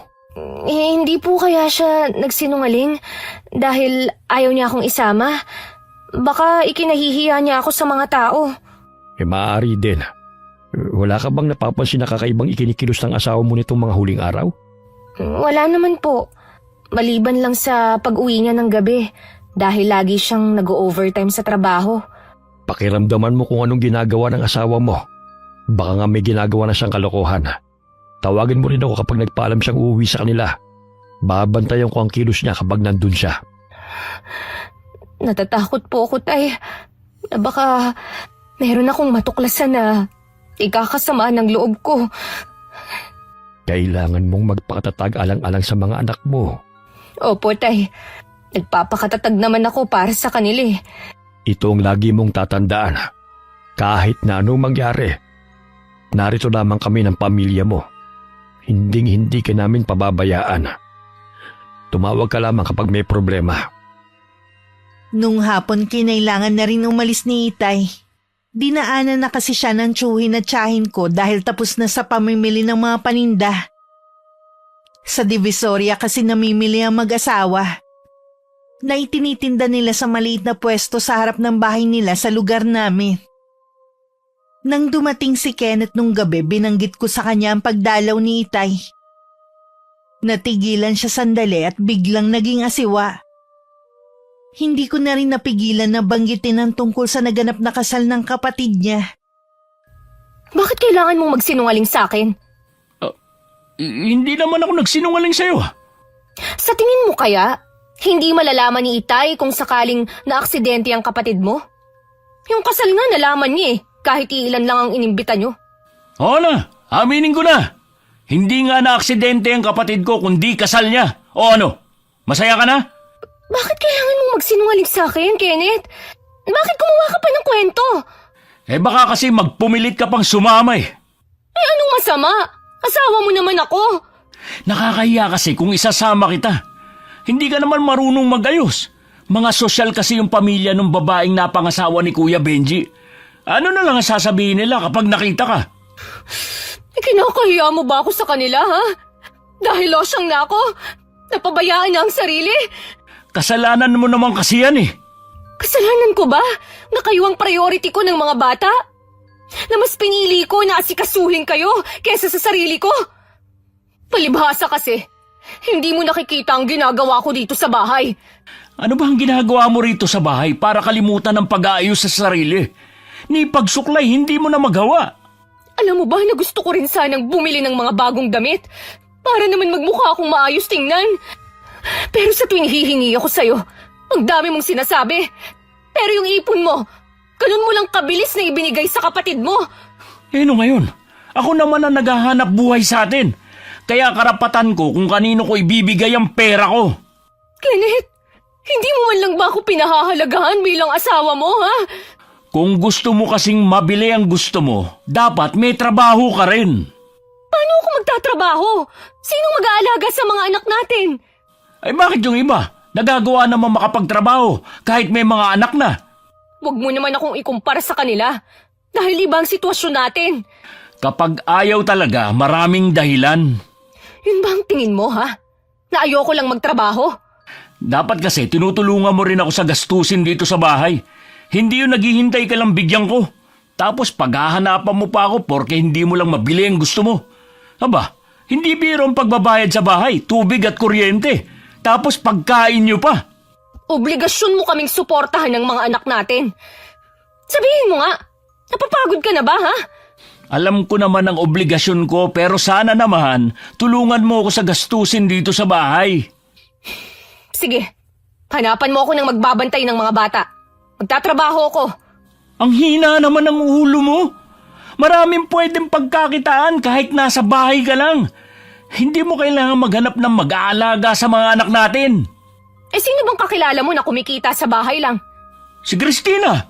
Hindi po kaya siya nagsinungaling dahil ayaw niya akong isama? Baka ikinahihiya niya ako sa mga tao. Maaari din. Wala ka bang napapansin na kakaibang ikinikilos ng asawa mo nitong mga huling araw? Wala naman po. Maliban lang sa pag-uwi niya ng gabi dahil lagi siyang nag-overtime sa trabaho. Pakiramdaman mo kung anong ginagawa ng asawa mo. Baka nga may ginagawa na siyang kalokohan. Tawagin mo rin ako kapag nagpaalam siyang uuwi sa kanila. Babantayan ko ang kilos niya kapag nandun siya. Natatakot po ako, tay. Na baka Meron akong matuklasan na ikakasama ng loob ko. Kailangan mong magpakatatag alang-alang sa mga anak mo. Opo, Tay. Nagpapakatatag naman ako para sa kanila eh. Ito ang lagi mong tatandaan. Kahit na anong mangyari, narito lamang kami ng pamilya mo. Hinding-hindi ka namin pababayaan. Tumawag ka lamang kapag may problema. Nung hapon kinailangan na rin umalis ni Itay. Dinaanan na kasi siya ng tsuhin at tsahin ko dahil tapos na sa pamimili ng mga paninda. Sa Divisoria kasi namimili ang mag-asawa. Na itinitinda nila sa maliit na pwesto sa harap ng bahay nila sa lugar namin. Nang dumating si Kenneth nung gabi, binanggit ko sa kanya ang pagdalaw ni Itay. Natigilan siya sandali at biglang naging asiwa. Hindi ko na rin napigilan na banggitin ang tungkol sa naganap na kasal ng kapatid niya. Bakit kailangan mong magsinungaling sa akin? Hindi naman ako nagsinungaling sa'yo. Sa tingin mo kaya, hindi malalaman ni Itay kung sakaling naaksidente ang kapatid mo? Yung kasal nga nalaman niya eh, kahit iilan lang ang inimbita niyo. Oo na, aminin ko na. Hindi nga na-aksidente ang kapatid ko kundi kasal niya. O ano, masaya ka na? Bakit kailangan mong magsinungaling sa akin, Kenneth? Bakit gumawa ka pa ng kwento? Baka kasi magpumilit ka pang sumama eh. Anong masama? Asawa mo naman ako. Nakakahiya kasi kung isasama kita. Hindi ka naman marunong magayos. Mga sosyal kasi yung pamilya ng babaeng napangasawa ni Kuya Benji. Ano na lang ang sasabihin nila kapag nakita ka? Kinakahiya mo ba ako sa kanila, ha? Dahil losyang na ako, napabayaan na ang sarili. Kasalanan mo naman kasi yan eh. Kasalanan ko ba na kayo ang priority ko ng mga bata? Na mas pinili ko na asikasuhin kayo kesa sa sarili ko? Palibhasa kasi, hindi mo nakikita ang ginagawa ko dito sa bahay. Ano ba ang ginagawa mo rito sa bahay para kalimutan ang pag-aayos sa sarili? Ni pagsuklay hindi mo na magawa. Alam mo ba na gusto ko rin sanang bumili ng mga bagong damit para naman magmukha akong maayos tingnan? Pero sa tuwing hihingi ako sa'yo, ang dami mong sinasabi. Pero yung ipon mo, ganun mo lang kabilis na ibinigay sa kapatid mo. No ngayon, ako naman ang naghahanap buhay sa atin. Kaya karapatan ko kung kanino ko ibibigay ang pera ko. Kenneth, hindi mo man lang ba ako pinahahalagahan bilang asawa mo, ha? Kung gusto mo kasing mabili ang gusto mo, dapat may trabaho ka rin. Paano ako magtatrabaho? Sinong mag-aalaga sa mga anak natin? Bakit yung iba? Nagagawa naman makapagtrabaho kahit may mga anak na. Huwag mo naman akong ikumpara sa kanila dahil iba ang sitwasyon natin. Kapag ayaw talaga, maraming dahilan. Yun ba ang tingin mo, ha? Na ayoko lang magtrabaho? Dapat kasi tinutulungan mo rin ako sa gastusin dito sa bahay. Hindi yun naghihintay ka lang bigyan ko. Tapos paghahanapan mo pa ako porke hindi mo lang mabili ang gusto mo. Aba, hindi biro ang pagbabayad sa bahay, tubig at kuryente. Tapos pagkain nyo pa. Obligasyon mo kaming suportahan ng mga anak natin. Sabihin mo nga, napapagod ka na ba, ha? Alam ko naman ang obligasyon ko pero sana naman tulungan mo ako sa gastusin dito sa bahay. Sige, hanapan mo ako ng magbabantay ng mga bata. Magtatrabaho ako. Ang hina naman ng ulo mo. Maraming pwedeng pagkakitaan kahit nasa bahay ka lang. Hindi mo kailangan maghanap ng mag-aalaga sa mga anak natin. Sino bang kakilala mo na kumikita sa bahay lang? Si Christina.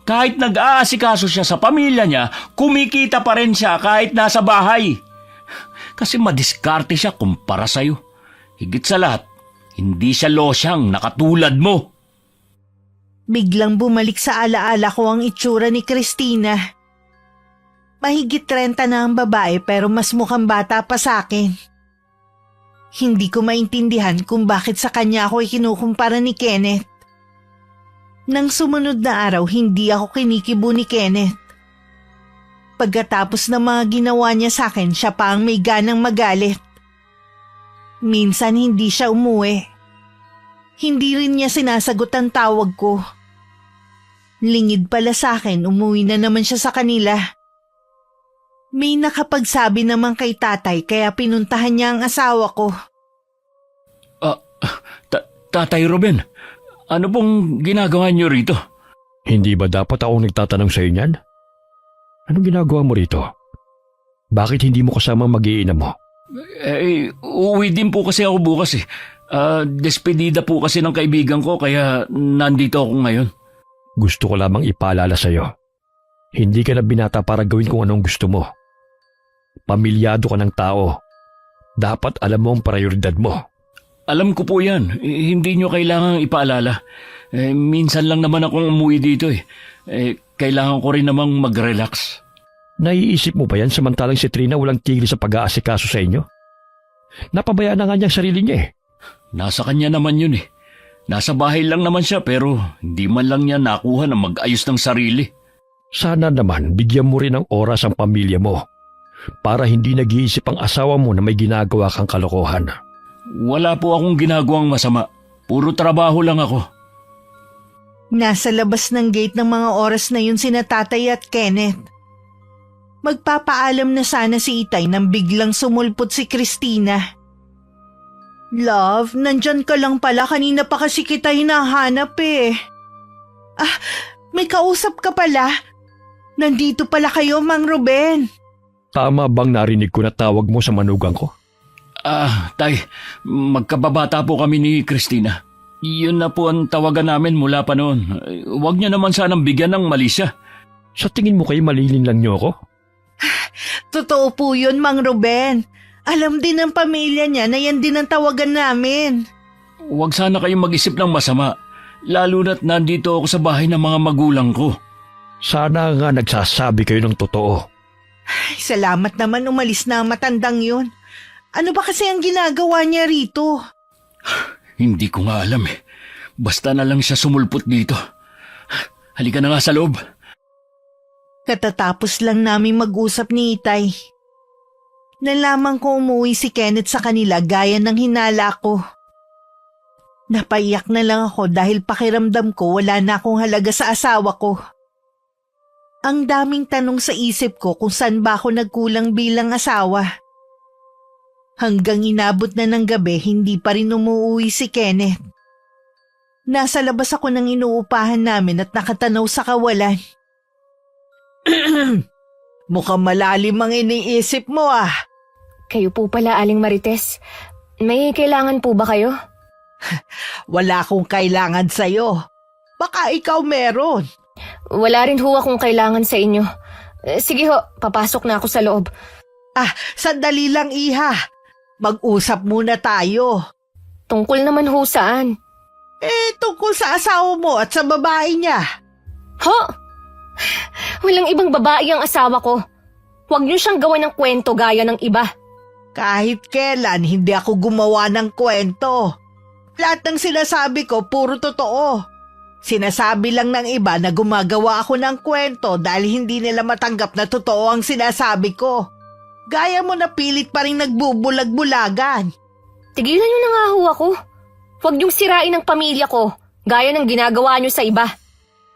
Kahit nag-aasikaso siya sa pamilya niya, kumikita pa rin siya kahit nasa bahay. Kasi madiskarte siya kumpara sa'yo. Higit sa lahat, hindi siya losyang nakatulad mo. Biglang bumalik sa alaala ko ang itsura ni Christina. Mahigit 30 na ang babae pero mas mukhang bata pa sa akin. Hindi ko maintindihan kung bakit sa kanya ako ikinukumpara ni Kenneth. Nang sumunod na araw, hindi ako kinikibo ni Kenneth. Pagkatapos ng mga ginawa niya sa akin, siya pa ang may ganang magalit. Minsan hindi siya umuwi. Hindi rin niya sinasagot ang tawag ko. Lingid pala sa akin, umuwi na naman siya sa kanila. May nakapagsabi naman kay tatay kaya pinuntahan niya ang asawa ko. Tatay Ruben, ano pong ginagawa niyo rito? Hindi ba dapat akong nagtatanong sa niyan? Anong ginagawa mo rito? Bakit hindi mo kasama mag-iina mo? Uuwi din po kasi ako bukas eh. Despedida po kasi ng kaibigan ko kaya nandito ako ngayon. Gusto ko lamang ipaalala sa'yo. Hindi ka na binata para gawin kung anong gusto mo. Pamilyado ka ng tao. Dapat alam mo ang prioridad mo. Alam ko po yan. Hindi nyo kailangang ipaalala. Minsan lang naman akong umuwi dito eh. Kailangan ko rin namang mag-relax. Naiisip mo ba yan samantalang si Trina walang tigil sa pag-aasikaso sa inyo? Napabayaan na nga niyang sarili niya eh. Nasa kanya naman yun eh. Nasa bahay lang naman siya pero hindi man lang niya nakuha na mag-ayos ng sarili. Sana naman bigyan mo rin ng oras ang pamilya mo para hindi nag-iisip ang asawa mo na may ginagawa kang kalokohan. Wala po akong ginagawang masama. Puro trabaho lang ako. Nasa labas ng gate ng mga oras na yun sina Tatay at Kenneth. Magpapaalam na sana si Itay nang biglang sumulpot si Christina. Love, nandyan ka lang pala. Kanina pa kasi kita hinahanap eh. May kausap ka pala. Nandito pala kayo, Mang Ruben. Tama bang narinig ko na tawag mo sa manugang ko? Tay, magkababata po kami ni Christina. Yun na po ang tawagan namin mula pa noon. Huwag niya naman sanang bigyan ng mali siya. Sa tingin mo kayo malilin lang niyo ako? Totoo po yun, Mang Ruben. Alam din ng pamilya niya na yan din ang tawagan namin. Huwag sana kayong mag-isip ng masama. Lalo na't nandito ako sa bahay ng mga magulang ko. Sana nga nagsasabi kayo ng totoo. Ay, salamat naman umalis na ang matandang yun. Ano ba kasi ang ginagawa niya rito? Hindi ko nga alam eh. Basta na lang siya sumulpot dito. Halika na nga sa loob. Katatapos lang namin mag-usap ni Itay. Nalaman ko umuwi si Kenneth sa kanila gaya ng hinala ko. Napaiyak na lang ako dahil pakiramdam ko wala na akong halaga sa asawa ko. Ang daming tanong sa isip ko kung saan ba ako nagkulang bilang asawa. Hanggang inabot na ng gabi, hindi pa rin umuwi si Kenneth. Nasa labas ako ng inuupahan namin at nakatanaw sa kawalan. Mukhang malalim ang iniisip mo ah. Kayo po pala, Aling Marites. May kailangan po ba kayo? Wala akong kailangan sa'yo. Baka ikaw meron. Wala rin ho akong kailangan sa inyo. Sige ho, papasok na ako sa loob. Sandali lang iha. Mag-usap muna tayo. Tungkol naman ho saan? Tungkol sa asawa mo at sa babae niya. Ho? Walang ibang babae ang asawa ko. Huwag niyo siyang gawan ng kwento gaya ng iba. Kahit kailan, hindi ako gumawa ng kwento. Lahat ng sinasabi ko, puro totoo. Sinasabi lang ng iba na gumagawa ako ng kwento dahil hindi nila matanggap na totoo ang sinasabi ko. Gaya mo na pilit pa rin nagbubulag-bulagan. Tigilan niyo na nga ho ako. Huwag niyong sirain ang pamilya ko, gaya ng ginagawa niyo sa iba.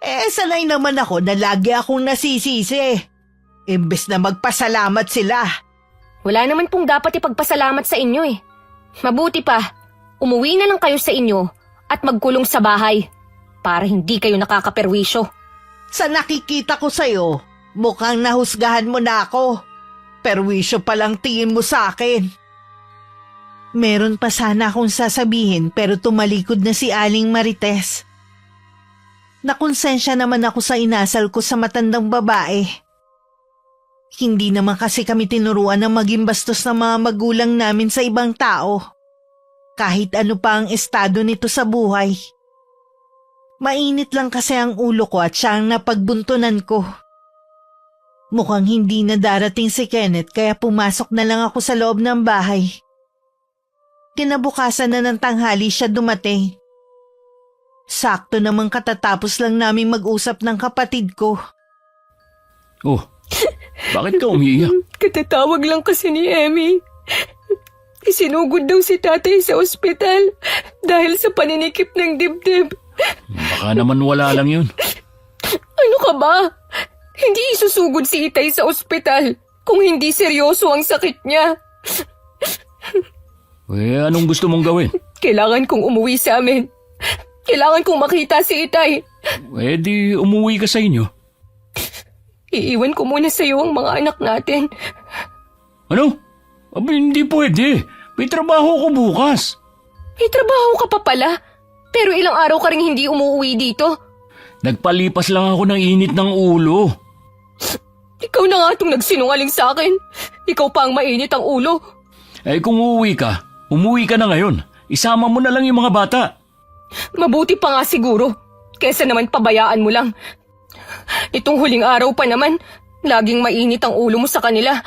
Sanay naman ako na lagi akong nasisisi. Imbes na magpasalamat sila. Wala naman pong dapat ipagpasalamat sa inyo eh. Mabuti pa, umuwi na lang kayo sa inyo at magkulong sa bahay para hindi kayo nakakaperwisyo. Sa nakikita ko sa'yo, mukhang nahusgahan mo na ako. Perwisyo palang tingin mo sa akin. Meron pa sana akong sasabihin pero tumalikod na si Aling Marites. Nakonsensya naman ako sa inasal ko sa matandang babae. Hindi naman kasi kami tinuruan na maging bastos ng mga magulang namin sa ibang tao. Kahit ano pa ang estado nito sa buhay. Mainit lang kasi ang ulo ko at siya ang napagbuntunan ko. Mukhang hindi na darating si Kenneth kaya pumasok na lang ako sa loob ng bahay. Kinabukasan na ng tanghali siya dumating. Sakto namang katatapos lang namin mag-usap ng kapatid ko. Oh, bakit ka umiiyak? Katatawag lang kasi ni Emmy. Isinugod daw si tatay sa ospital dahil sa paninikip ng dibdib. Baka naman wala lang yun. Ano ka ba? Hindi isusugod si Itay sa ospital kung hindi seryoso ang sakit niya. Anong gusto mong gawin? Kailangan kong umuwi sa amin. Kailangan kong makita si Itay Eh di umuwi ka sa inyo. Iiwan ko muna sa iyo ang mga anak natin. Ano? Aba, hindi pwede. May trabaho ko bukas. May trabaho ka pa pala. Pero ilang araw ka rin hindi umuwi dito. Nagpalipas lang ako ng init ng ulo. Ikaw na nga itong nagsinungaling sa akin. Ikaw pa ang mainit ang ulo. Eh kung umuwi ka na ngayon. Isama mo na lang yung mga bata. Mabuti pa nga siguro. Kesa naman pabayaan mo lang. Itong huling araw pa naman, laging mainit ang ulo mo sa kanila.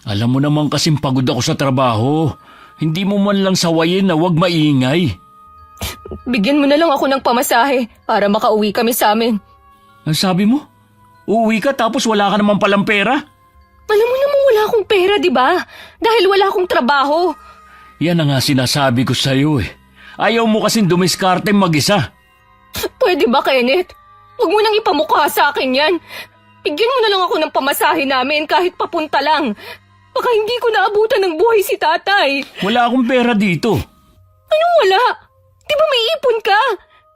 Alam mo naman kasing pagod ako sa trabaho. Hindi mo man lang sawayin na huwag maingay. Bigyan mo na lang ako ng pamasahe para makauwi kami sa amin. Ang sabi mo? Uuwi ka tapos wala ka naman palang pera? Alam mo namang wala akong pera, di ba? Dahil wala akong trabaho. Yan ang nga sinasabi ko sa'yo eh. Ayaw mo kasing dumiskarte mag-isa. Pwede ba, Kenneth? Huwag mo nang ipamukha sa akin yan. Bigyan mo na lang ako ng pamasahe namin kahit papunta lang. Baka hindi ko naabutan ng buhay si tatay. Wala akong pera dito. Anong wala? Di ba may ipon ka?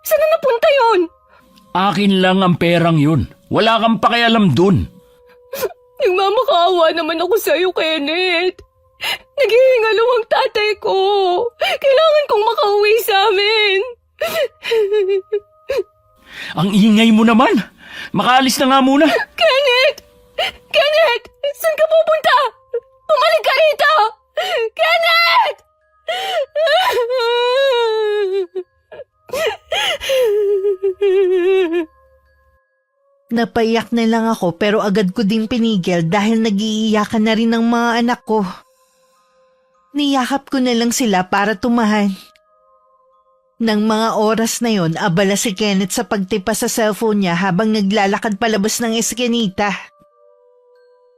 Saan na napunta yon? Akin lang ang perang yun. Wala kang pakialam dun. Nagmamakaawa naman ako sa'yo, Kenneth. Naghihingalo ang tatay ko. Kailangan kong makauwi sa amin. Ang ingay mo naman. Makaalis na nga muna. Kenneth! Kenneth! Saan ka pupunta? Bumalik ka rito! Kenneth! Napaiyak na lang ako pero agad ko ding pinigil dahil nag-iiyakan na rin ang mga anak ko. Niyakap ko na lang sila para tumahan. Nang mga oras na yon, abala si Kenneth sa pagtipa sa cellphone niya habang naglalakad palabas ng eskinita.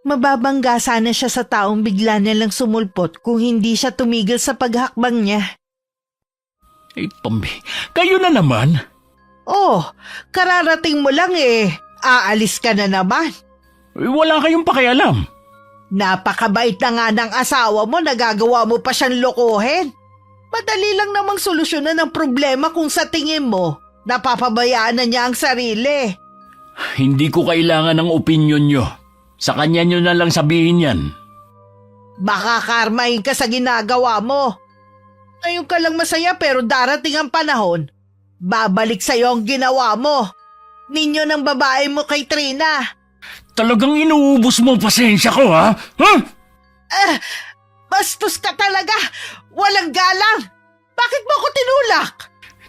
Mababangga sana siya sa taong bigla na lang sumulpot kung hindi siya tumigil sa paghakbang niya. Eh, Pambi, kayo na naman. Oh, kararating mo lang eh. Aalis ka na naman. Eh, wala kayong pakialam. Napakabait na nga ng asawa mo, nagagawa mo pa siyang lokohin. Madali lang namang solusyonan ang problema kung sa tingin mo, napapabayaan na niya ang sarili. Hindi ko kailangan ng opinyon nyo. Sa kanya nyo na lang sabihin yan. Baka karmahin ka sa ginagawa mo. Ngayon ka lang masaya pero darating ang panahon. Babalik sa'yo ang ginawa mo. Ninyo ng babae mo kay Trina. Talagang inuubos mo ang pasensya ko, ha? Ha? Bastos ka talaga. Walang galang. Bakit mo ako tinulak?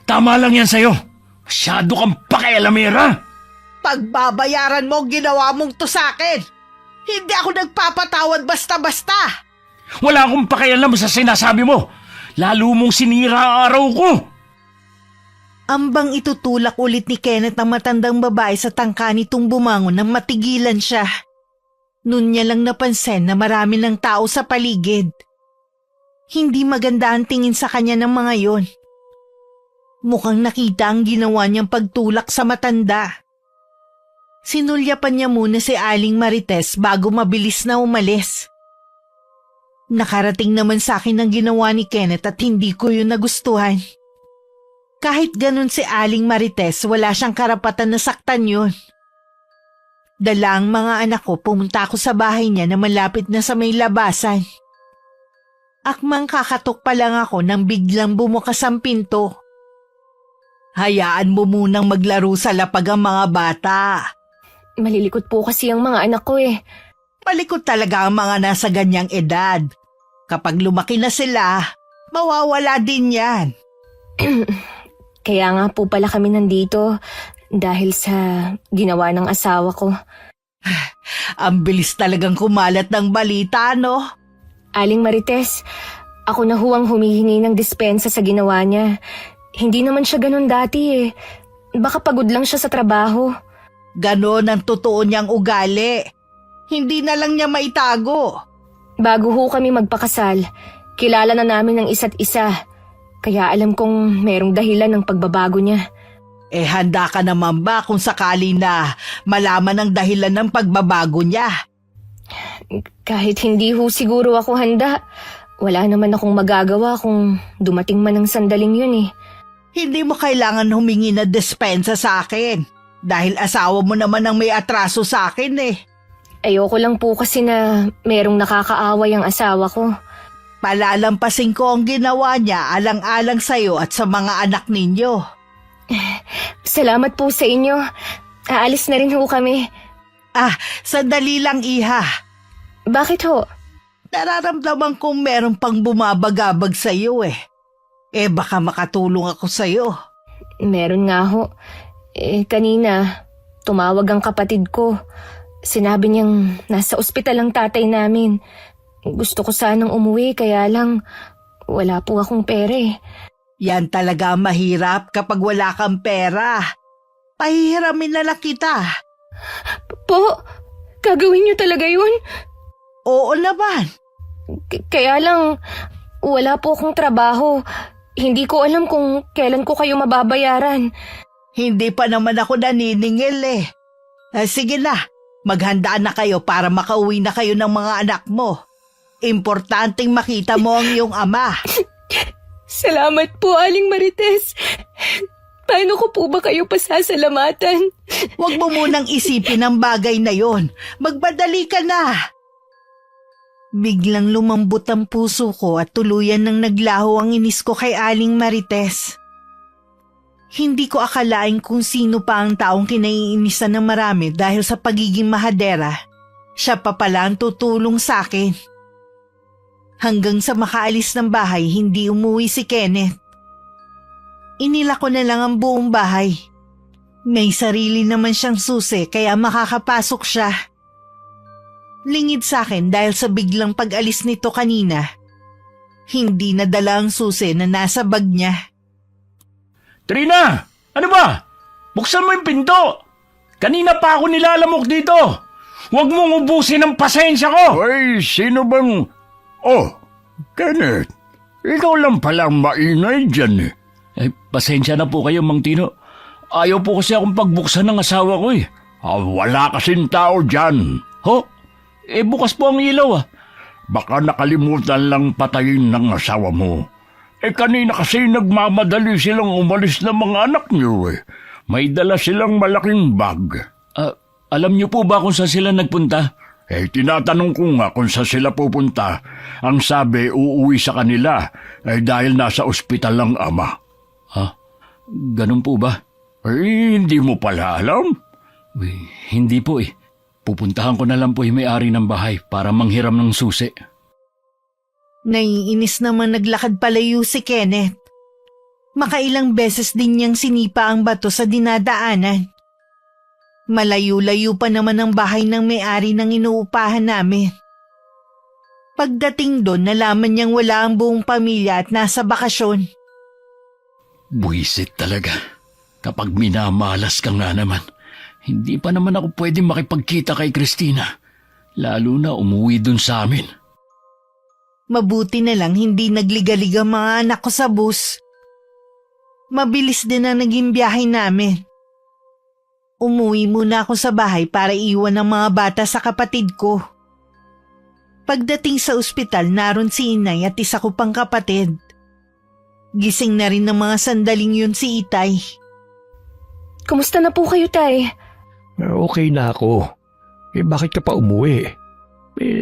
Tama lang yan sa'yo. Masyado kang pakialamera. Pagbabayaran mo ang ginawa mong to sa akin. Hindi ako nagpapatawad basta-basta. Wala akong pakialam sa sinasabi mo. Lalo mong sinira ang araw ko. Ambang itutulak ulit ni Kenneth ang matandang babae sa tangka nitong bumangon nang matigilan siya. Noon niya lang napansin na marami ng tao sa paligid. Hindi maganda ang tingin sa kanya ng mga yon. Mukhang nakita ang ginawa niyang pagtulak sa matanda. Sinulyapan niya muna si Aling Marites bago mabilis na umalis. Nakarating naman sa akin ang ginawa ni Kenneth at hindi ko yun nagustuhan. Kahit ganun si Aling Marites, wala siyang karapatan na saktan yun. Dala ang mga anak ko, pumunta ako sa bahay niya na malapit na sa may labasan. Akmang kakatok pa lang ako nang biglang bumukas ang pinto. Hayaan mo munang maglaro sa lapag ang mga bata. Malilikot po kasi ang mga anak ko eh. Malikot talaga ang mga nasa ganyang edad. Kapag lumaki na sila, mawawala din yan. Kaya nga po pala kami nandito dahil sa ginawa ng asawa ko. Ang bilis talagang kumalat ng balita, no? Aling Marites, ako na huwang humihingi ng dispensa sa ginawa niya. Hindi naman siya ganun dati eh. Baka pagod lang siya sa trabaho. Ganon ang totoo niyang ugali. Hindi na lang niya maitago. Bago ho kami magpakasal, kilala na namin ang isa't isa. Kaya alam kong merong dahilan ng pagbabago niya. Eh handa ka naman ba kung sakali na malaman ang dahilan ng pagbabago niya? Kahit hindi ho siguro ako handa, wala naman akong magagawa kung dumating man ang sandaling yun eh. Hindi mo kailangan humingi na despensa sa akin. Dahil asawa mo naman ang may atraso sa akin eh. Ayoko lang po kasi na merong nakakaaway ang asawa ko. Palalampasin ko ang ginawa niya alang-alang sa'yo at sa mga anak ninyo. Salamat po sa inyo. Aalis na rin ho kami. Sandali lang iha. Bakit ho? Nararamdaman kong meron pang bumabagabag sa'yo eh. Baka makatulong ako sa'yo. Meron nga ho. Kanina, tumawag ang kapatid ko. Sinabi niyang nasa ospital ang tatay namin. Gusto ko sanang umuwi kaya lang wala po akong pera eh. Yan talaga mahirap kapag wala kang pera. Pahihiramin na lang kita. Po, gagawin niyo talaga yun? Oo naman. Kaya lang, wala po akong trabaho. Hindi ko alam kung kailan ko kayo mababayaran. Hindi pa naman ako naniningil eh. Sige na, maghanda na kayo para makauwi na kayo ng mga anak mo. Importanteng makita mo ang iyong ama. Salamat po, Aling Marites. Paano ko po ba kayo pasasalamatan? Huwag mo munang isipin ang bagay na yon. Magbadali ka na. Biglang lumambot ang puso ko at tuluyan nang naglaho ang inis ko kay Aling Marites. Hindi ko akalain kung sino pa ang taong kinaiinisan ng marami dahil sa pagiging mahadera. Siya pa pala ang tutulong sa akin. Hanggang sa makaalis ng bahay, hindi umuwi si Kenneth. Inila ko na lang ang buong bahay. May sarili naman siyang susi kaya makakapasok siya. Lingid sa akin dahil sa biglang pag-alis nito kanina. Hindi nadala ang susi na nasa bag niya. Trina! Ano ba? Buksan mo yung pinto! Kanina pa ako nilalamok dito! Huwag mong ubusin ang pasensya ko! Ay, sino bang... Oh, Kenneth, ikaw lang palang maingay dyan eh. Pasensya na po kayo, Mang Tino. Ayaw po kasi akong pagbuksan ng asawa ko eh. Wala kasing tao dyan. Ho? Bukas po ang ilaw ah. Baka nakalimutan lang patayin ng asawa mo. Kanina kasi nagmamadali silang umalis ng mga anak niyo eh. May dala silang malaking bag. Alam niyo po ba kung saan sila nagpunta? Tinatanong ko nga kung saan sila pupunta. Ang sabi, uuwi sa kanila dahil nasa ospital ang ama. Ganun po ba? Hindi mo pala alam? Hindi po eh. Pupuntahan ko na lang po yung may-ari ng bahay para manghiram ng susi. Naiinis naman naglakad palayo si Kenneth. Makailang beses din niyang sinipa ang bato sa dinadaanan. Malayo-layo pa naman ang bahay ng may-ari ng inuupahan namin. Pagdating doon, nalaman niyang wala ang buong pamilya at nasa bakasyon. Buwisit talaga. Kapag minamalas ka nga naman, hindi pa naman ako pwedeng makipagkita kay Christina. Lalo na umuwi dun sa amin. Mabuti na lang hindi nagligalig ang mga anak ko sa bus. Mabilis din ang naging biyahe namin. Umuwi muna ako sa bahay para iwan ang mga bata sa kapatid ko. Pagdating sa ospital, naroon si inay at isa ko pang kapatid. Gising na rin ng mga sandaling yun si Itay. Kumusta na po kayo, Tay? Okay na ako. Bakit ka pa umuwi?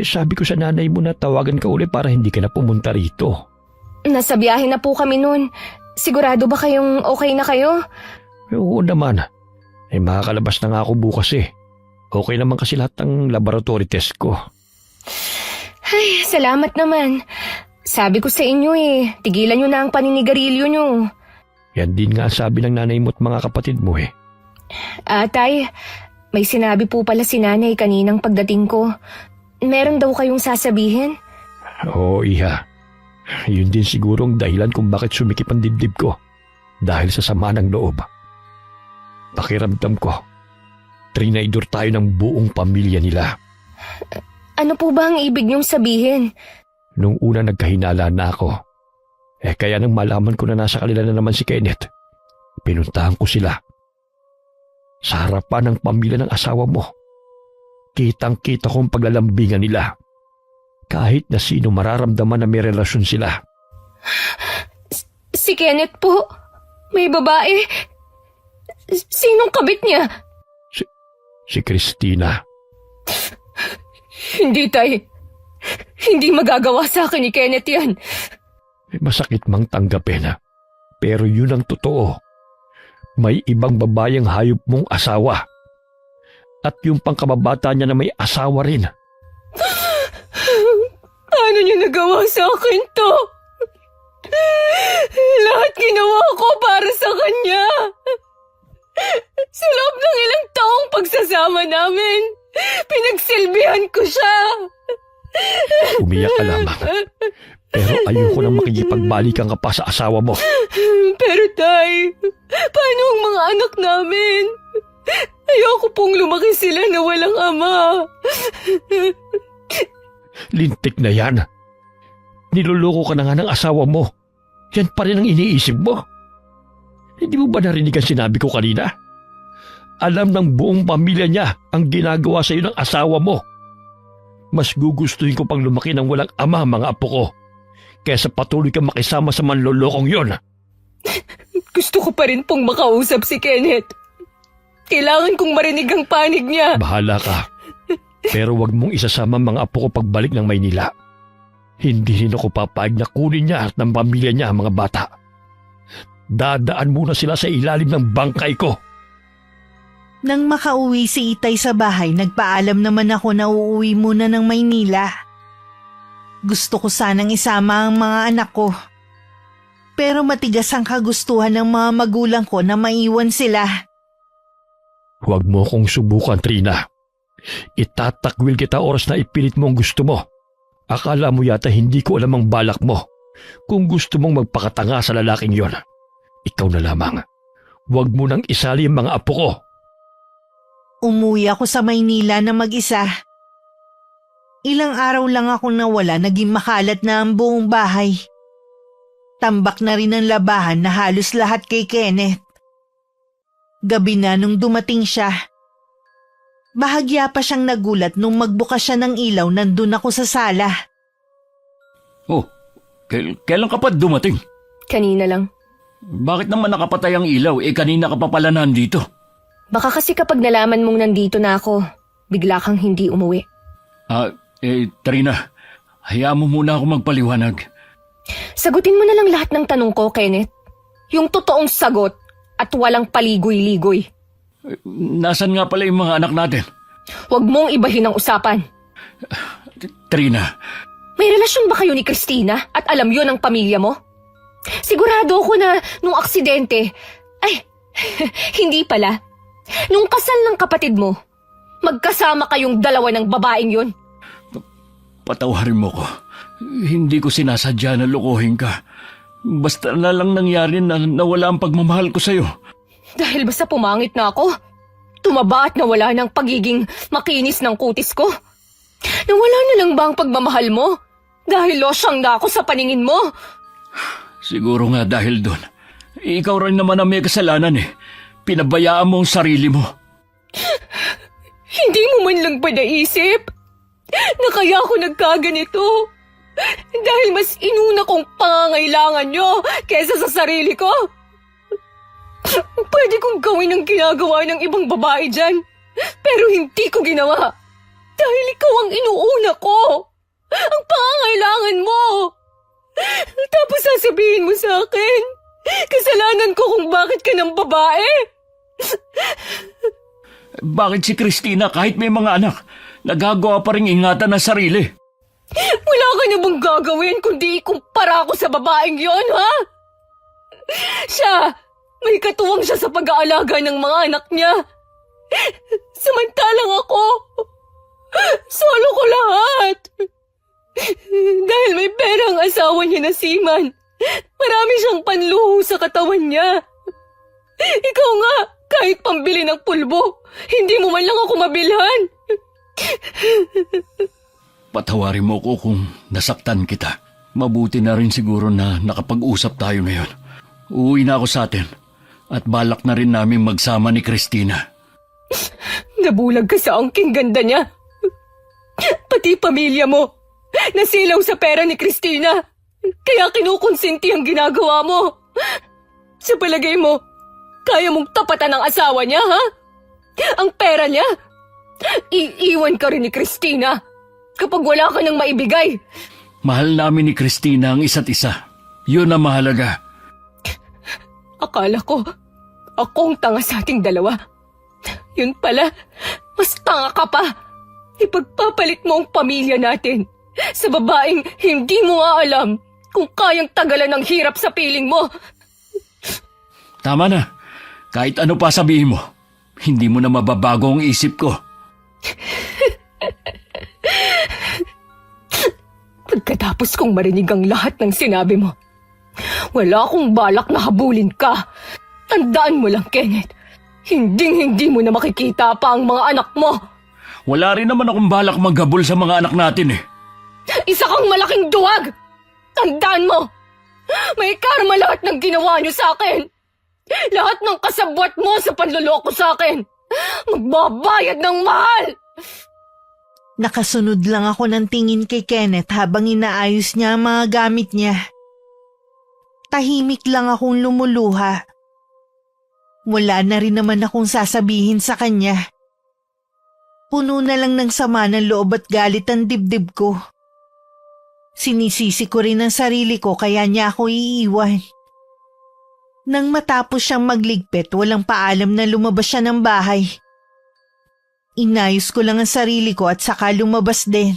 Sabi ko sa nanay mo na tawagan ka uli para hindi ka na pumunta rito. Nasa biyahe na po kami nun. Sigurado ba kayong okay na kayo? Oo naman. Makakalabas na nga ako bukas eh. Okay naman kasi lahat ng laboratory test ko. Ay, salamat naman. Sabi ko sa inyo eh, tigilan nyo na ang paninigarilyo nyo. Yan din nga sabi ng nanay mo at mga kapatid mo eh. Tay, may sinabi po pala si nanay kaninang pagdating ko. Meron daw kayong sasabihin? Oo, iha. Yun din siguro ang dahilan kung bakit sumikip ang dibdib ko. Dahil sa sama ng loob. Pakiramdam ko, trinaidor tayo ng buong pamilya nila. Ano po ba ang ibig niyong sabihin? Nung una nagkahinala na ako. Kaya nang malaman ko na nasa kanila na naman si Kenneth, pinuntahan ko sila. Sa harapan ng pamilya ng asawa mo, kitang-kita ko ang paglalambingan nila. Kahit na sino mararamdaman na may relasyon sila. Si Kenneth po? May babae. Sinong kabit niya? Si Christina. Hindi, Tay. Hindi magagawa sa akin ni Kenneth yan. Masakit mang tanggapin. Pero yun ang totoo. May ibang babayang hayop mong asawa. At yung pangkababata niya na may asawa rin. Paano niya nagawa sa akin to? Lahat ginawa ko para sa kanya. Sa loob ng ilang taong pagsasama namin, pinagsilbihan ko siya. Umiyak ka lamang. Pero ayoko nang makikipagbalikan ka pa sa asawa mo. Pero Tay, paano ang mga anak namin? Ayoko pong lumaki sila na walang ama. Lintik na yan. Niloloko ka na nga ng asawa mo. Yan pa rin ang iniisip mo. Hindi mo ba narinig ang sinabi ko kanina? Alam ng buong pamilya niya ang ginagawa sa iyo ng asawa mo. Mas gugustuhin ko pang lumaki ng walang ama mga apo ko kaysa patuloy kang makisama sa manlolokong yon. Gusto ko pa rin pong makausap si Kenneth. Kailangan kong marinig ang panig niya. Bahala ka. Pero wag mong isasama mga apo ko pagbalik ng Maynila. Hindi rin ako papayag na kunin niya at ng pamilya niya ang mga bata. Dadaan muna sila sa ilalim ng bangkay ko. Nang makauwi si Itay sa bahay, nagpaalam naman ako na uuwi muna ng Maynila. Gusto ko sanang isama ang mga anak ko. Pero matigas ang kagustuhan ng mga magulang ko na maiwan sila. Huwag mo kong subukan, Trina. Itatakwil kita oras na ipilit mo ang gusto mo. Akala mo yata hindi ko alam ang balak mo. Kung gusto mong magpakatanga sa lalaking yon, ikaw na lamang. Huwag mo nang isali ang mga apo ko. Umuwi ako sa Maynila na mag-isa. Ilang araw lang ako nawala, naging makalat na ang buong bahay. Tambak na rin ang labahan na halos lahat kay Kenneth. Gabi na nung dumating siya. Bahagya pa siyang nagulat nung magbukas siya ng ilaw, nandun ako sa sala. Oh, kailan ka pa dumating? Kanina lang. Bakit naman nakapatay ang ilaw? Kanina ka pa pala nandito. Baka kasi kapag nalaman mong nandito na ako, bigla kang hindi umuwi. Trina, hayaan mo muna ako magpaliwanag. Sagutin mo na lang lahat ng tanong ko, Kenneth. Yung totoong sagot at walang paligoy-ligoy. Nasaan nga pala yung mga anak natin? Huwag mong ibahin ang usapan. Trina, May relasyon ba kayo ni Christina at alam yon ng pamilya mo? Sigurado ako na nung aksidente, hindi pala. Nung kasal ng kapatid mo, magkasama kayong dalawa ng babaeng yun. patawarin mo ko. Hindi ko sinasadya na lokohin ka. Basta na lang nangyari na nawala ang pagmamahal ko sa'yo. Dahil basta pumangit na ako, tumaba at nawala ng pagiging makinis ng kutis ko. Nawala na lang ba ang pagmamahal mo? Dahil losyang na ako sa paningin mo. Siguro nga dahil doon. Ikaw rin naman ang may kasalanan eh. Pinabayaan mo ang sarili mo. Hindi mo man lang ba naisip na kaya ako nagkaganito? Dahil mas inuna kong pangangailangan nyo kesa sa sarili ko. Pwede kong gawin ang ginagawa ng ibang babae dyan, pero hindi ko ginawa. Dahil ikaw ang inuuna ko. Ang pangangailangan mo. Tapos sasabihin mo sa akin, kasalanan ko kung bakit ka ng babae. Bakit si Christina kahit may mga anak, nagagawa pa rin ingatan ng sarili? Wala ka na bang gagawin kundi ikumpara ko sa babaeng yon, ha? Siya, may katuwang siya sa pag-aalaga ng mga anak niya. Samantalang ako, solo ko lahat. Dahil may pera ang asawa niya na Seaman, marami siyang panluho sa katawan niya. Ikaw nga, kahit pambili ng pulbo, hindi mo man lang ako mabilhan. Patawarin mo ko kung nasaktan kita. Mabuti na rin siguro na nakapag-usap tayo ngayon. Uuwi na ako sa atin at balak na rin namin magsama ni Christina. Nabulag ka sa angking ganda niya. Pati pamilya mo, nasilaw sa pera ni Christina. Kaya kinukonsinti ang ginagawa mo. Sa palagay mo, kaya mong tapatan ang asawa niya, ha? Ang pera niya? Iiwan ka rin ni Christina kapag wala ka nang maibigay. Mahal namin ni Christina ang isa't isa. Yun ang mahalaga. Akala ko, akong tanga sa ating dalawa. Yun pala, mas tanga ka pa. Ipagpapalit mo ang pamilya natin sa babaeng hindi mo nga alam kung kayang tagalan ng hirap sa piling mo. Tama na. Kahit ano pa sabihin mo, hindi mo na mababago ang isip ko. Pagkatapos kong marinig ang lahat ng sinabi mo, wala akong balak na habulin ka. Tandaan mo lang, Kenneth, hindi mo na makikita pa ang mga anak mo. Wala rin naman akong balak maghabol sa mga anak natin eh. Isa kang malaking duwag! Tandaan mo, may karma lahat ng ginawa niyo sa akin. Lahat ng kasabwat mo sa panloloko sa akin, magbabayad ng mahal! Nakasunod lang ako ng tingin kay Kenneth habang inaayos niya ang mga gamit niya. Tahimik lang akong lumuluha. Wala na rin naman akong sasabihin sa kanya. Puno na lang ng sama ng loob at galit ang dibdib ko. Sinisisi ko rin ang sarili ko kaya niya ako iiwan. Nang matapos siyang magligpit, walang paalam na lumabas siya ng bahay. Inayos ko lang ang sarili ko at saka lumabas din.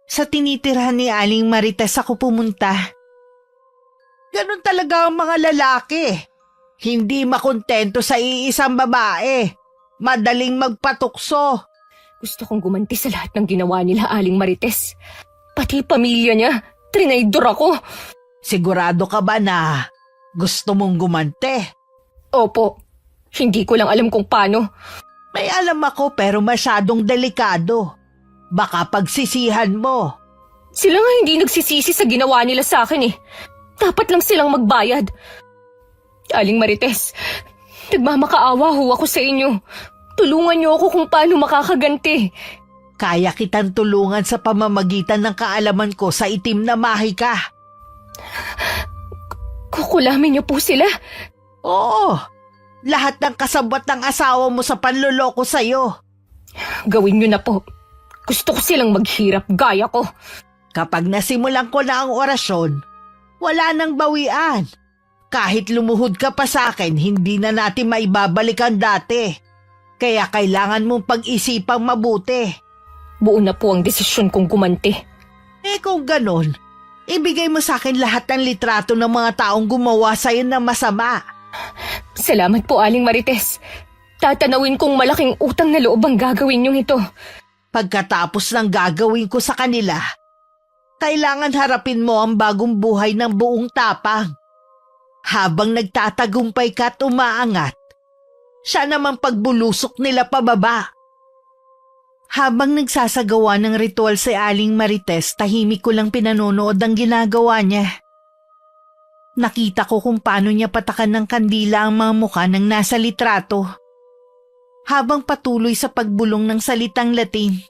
Sa tinitirhan ni Aling Marites ako pumunta. Ganon talaga ang mga lalaki. Hindi makontento sa iisang babae. Madaling magpatukso. Gusto kong gumanti sa lahat ng ginawa nila, Aling Marites. Pati pamilya niya, trinaydor ako. Sigurado ka ba na gusto mong gumante? Opo, hindi ko lang alam kung paano. May alam ako pero masyadong delikado. Baka pagsisihan mo. Sila nga hindi nagsisisi sa ginawa nila sa akin eh. Dapat lang silang magbayad. Aling Marites, nagmamakaawa ho ako sa inyo. Tulungan niyo ako kung paano makakaganti. Kaya kitang tulungan sa pamamagitan ng kaalaman ko sa itim na mahika. Kukulamin niyo po sila. Oo, lahat ng kasabwat ng asawa mo sa panloloko sa'yo. Gawin niyo na po. Gusto ko silang maghirap gaya ko. Kapag nasimulan ko na ang orasyon, wala nang bawian. Kahit lumuhod ka pa sa akin, hindi na natin maibabalik ang dati. Kaya kailangan mong pag-isipang mabuti. Buo na po ang desisyon kong gumanti. Kung ganon, ibigay mo sa akin lahat ng litrato ng mga taong gumawa sa'yo na masama. Salamat po, Aling Marites. Tatanawin kong malaking utang na loob ang gagawin niyong ito. Pagkatapos ng gagawin ko sa kanila, kailangan harapin mo ang bagong buhay ng buong tapang. Habang nagtatagumpay ka at umaangat, siya naman pagbulusok nila pababa. Habang nagsasagawa ng ritual si Aling Marites, tahimik ko lang pinanonood ang ginagawa niya. Nakita ko kung paano niya patakan ng kandila ang mga mukha ng nasa litrato. Habang patuloy sa pagbulong ng salitang Latin,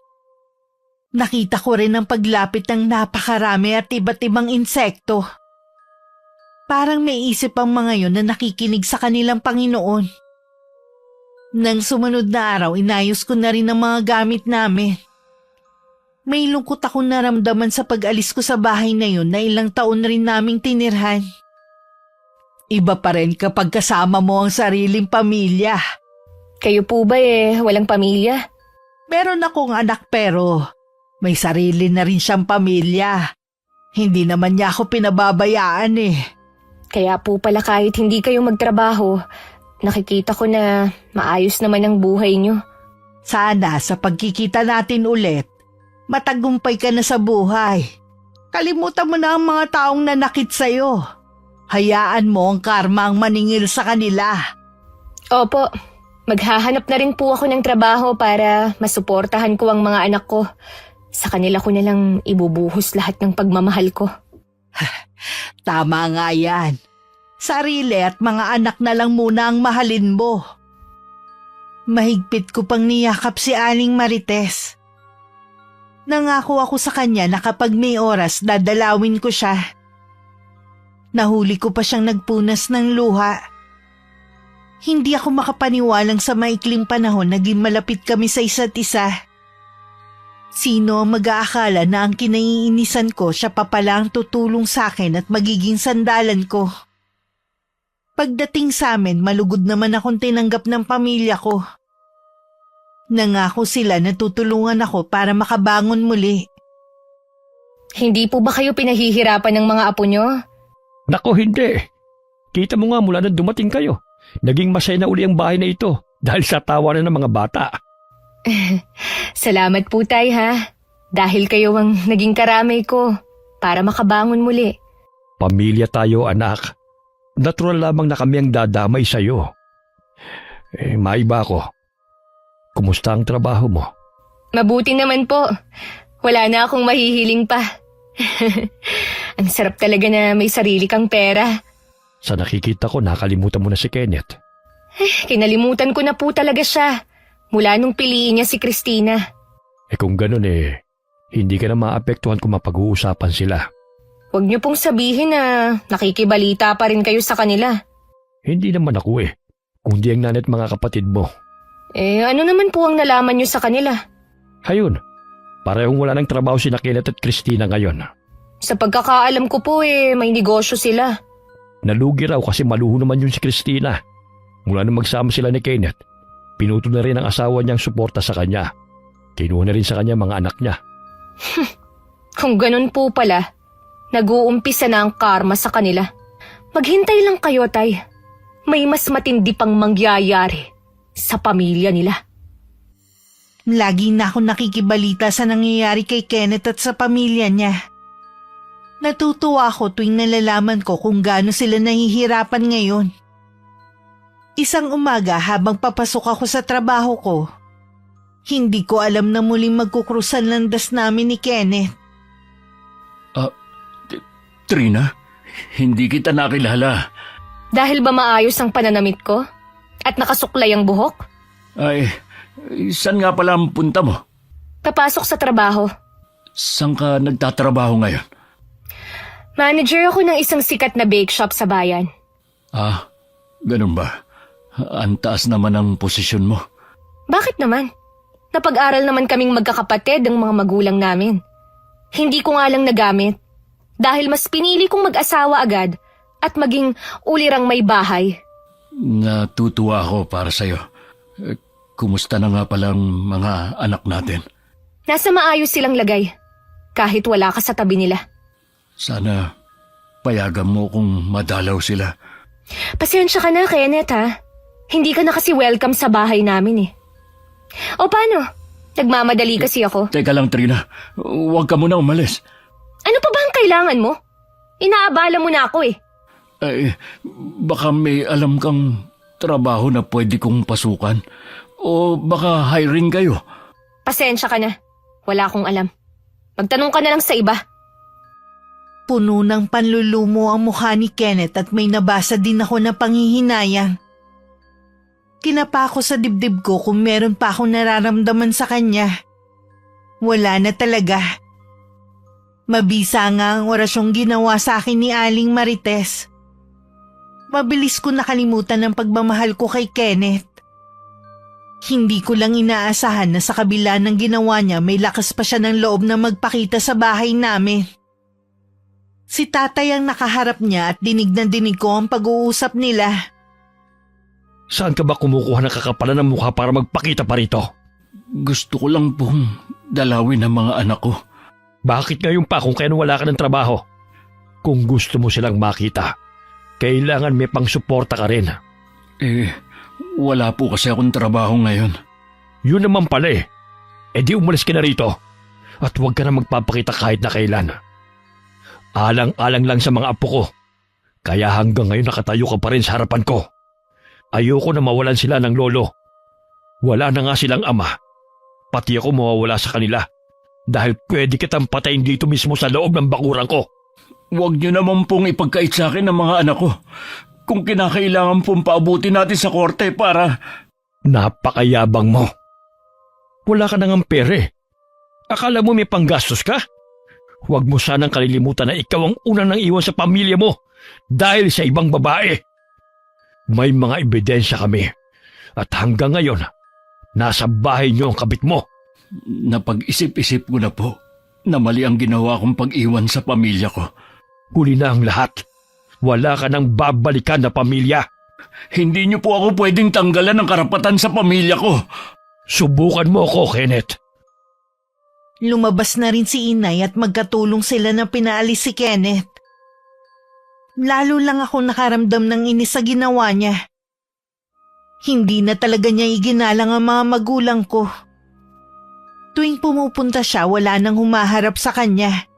nakita ko rin ang paglapit ng napakarami at iba't ibang insekto. Parang may isip ang mga yon na nakikinig sa kanilang Panginoon. Nang sumunod na araw, inayos ko na rin ang mga gamit namin. May lungkot akong naramdaman sa pag-alis ko sa bahay na yun na ilang taon rin naming tinirhan. Iba pa rin kapag kasama mo ang sariling pamilya. Kayo po ba walang pamilya? Meron akong anak pero may sarili na rin siyang pamilya. Hindi naman niya ako pinababayaan eh. Kaya po pala kahit hindi kayo magtrabaho, nakikita ko na maayos naman ang buhay niyo. Sana sa pagkikita natin ulit, matagumpay ka na sa buhay. Kalimutan mo na ang mga taong nanakit sa'yo. Hayaan mo ang karma ang maningil sa kanila. Opo, maghahanap na rin po ako ng trabaho para masuportahan ko ang mga anak ko. Sa kanila ko na lang ibubuhos lahat ng pagmamahal ko. Tama nga yan. Sarili at mga anak na lang muna ang mahalin mo. Mahigpit ko pang niyakap si Aling Marites. Nangako ako sa kanya na kapag may oras dadalawin ko siya. Nahuli ko pa siyang nagpunas ng luha. Hindi ako makapaniwalang sa maikling panahon naging malapit kami sa isa't isa. Sino ang mag-aakala na ang kinaiinisan ko siya pa pala ang tutulong sa akin at magiging sandalan ko? Pagdating sa amin, malugod naman akong tinanggap ng pamilya ko. Nangako sila na tutulungan ako para makabangon muli. Hindi po ba kayo pinahihirapan ng mga apo nyo? Nako, hindi. Kita mo nga mula na dumating kayo. Naging masaya na uli ang bahay na ito dahil sa tawanan ng mga bata. Salamat po, Tay, ha? Dahil kayo ang naging karamay ko para makabangon muli. Pamilya tayo, anak. Natural lamang na kami ang dadamay sa'yo. Maiba ako. Kumusta ang trabaho mo? Mabuti naman po. Wala na akong mahihiling pa. Ang sarap talaga na may sarili kang pera. Sa nakikita ko, nakalimutan mo na si Kenneth. Kinalimutan ko na po talaga siya. Mula nung piliin niya si Christina. Kung ganun hindi ka na maapektuhan kung mapag-uusapan sila. Huwag niyo pong sabihin na nakikibalita pa rin kayo sa kanila. Hindi naman ako kundi ang nanay at mga kapatid mo. Ano naman po ang nalaman niyo sa kanila? Hayun, parehong wala ng trabaho si Kenneth at Christina ngayon. Sa pagkakaalam ko po may negosyo sila. Nalugi raw kasi maluho naman yun si Christina. Mula nang magsama sila ni Kenneth, pinuto na rin ang asawa niyang suporta sa kanya. Kinuha na rin sa kanya mga anak niya. Kung ganun po pala, nag-uumpisa na ang karma sa kanila. Maghintay lang kayo, Tay. May mas matindi pang mangyayari sa pamilya nila. Lagi na ako nakikibalita sa nangyayari kay Kenneth at sa pamilya niya. Natutuwa ako tuwing nalalaman ko kung gaano sila nahihirapan ngayon. Isang umaga habang papasok ako sa trabaho ko, hindi ko alam na muling magkukrusan landas namin ni Kenneth. Trina, hindi kita nakilala. Dahil ba maayos ang pananamit ko? At nakasuklay ang buhok? Ay, saan nga pala ang punta mo? Papasok sa trabaho. Saan ka nagtatrabaho ngayon? Manager ako ng isang sikat na bake shop sa bayan. Ganun ba? Ang taas naman ang posisyon mo. Bakit naman? Napag-aral naman kaming magkakapatid ang mga magulang namin. Hindi ko nga lang nagamit. Dahil mas pinili kong mag-asawa agad at maging ulirang may bahay. Natutuwa ako para sa'yo. Kumusta na nga palang mga anak natin? Nasa maayos silang lagay. Kahit wala ka sa tabi nila. Sana payagan mo kung madalaw sila. Pasensya ka na, Kenneth, ha? Hindi ka na kasi welcome sa bahay namin O paano? Nagmamadali kasi ako. Teka lang, Trina. Huwag ka muna umalis. Ano pa ba ang kailangan mo? Inaabala mo na ako Baka may alam kang trabaho na pwede kong pasukan. O baka hiring kayo. Pasensya ka na. Wala akong alam. Magtanong ka na lang sa iba. Puno ng panlulumo ang mukha ni Kenneth at may nabasa din ako na panghihinayang. Kinapa ko sa dibdib ko kung meron pa akong nararamdaman sa kanya. Wala na talaga. Mabisa nga ang orasyong ginawa sa akin ni Aling Marites. Mabilis ko nakalimutan ang pagmamahal ko kay Kenneth. Hindi ko lang inaasahan na sa kabila ng ginawa niya may lakas pa siya ng loob na magpakita sa bahay namin. Si tatay ang nakaharap niya at dinig na dinig ko ang pag-uusap nila. Saan ka ba kumukuha ng kakapalan ng mukha para magpakita pa rito? Gusto ko lang pong dalawin ang mga anak ko. Bakit ngayon pa kung kaya wala ka ng trabaho? Kung gusto mo silang makita, kailangan may pang-suporta ka rin. Wala po kasi akong trabaho ngayon. Yun naman pala di umalis ka na rito. At huwag ka na magpapakita kahit na kailan. Alang-alang lang sa mga apo ko. Kaya hanggang ngayon nakatayo ka pa rin sa harapan ko. Ayoko na mawalan sila ng lolo. Wala na nga silang ama. Pati ako mawawala sa kanila. Dahil pwede kitang patayin dito mismo sa loob ng bakuran ko. Huwag niyo naman pong ipagkait sa akin ng mga anak ko. Kung kinakailangan pong paabuti natin sa korte para... Napakayabang mo. Wala ka nang pere. Akala mo may panggastos ka? Huwag mo sanang kalilimutan na ikaw ang una nang iwan sa pamilya mo dahil sa ibang babae. May mga ebidensya kami at hanggang ngayon, nasa bahay niyo ang kabit mo. Napag-isip-isip ko na po na mali ang ginawa kong pag-iwan sa pamilya ko. Huli na ang lahat. Wala ka nang babalikan na pamilya. Hindi niyo po ako pwedeng tanggalan ng karapatan sa pamilya ko. Subukan mo ako, Kenneth. Lumabas na rin si inay at magkatulong sila na pinaalis si Kenneth. Lalo lang ako nakaramdam ng inis sa ginawa niya. Hindi na talaga niya iginalang ang mga magulang ko. Tuwing pumupunta siya, wala nang humaharap sa kanya.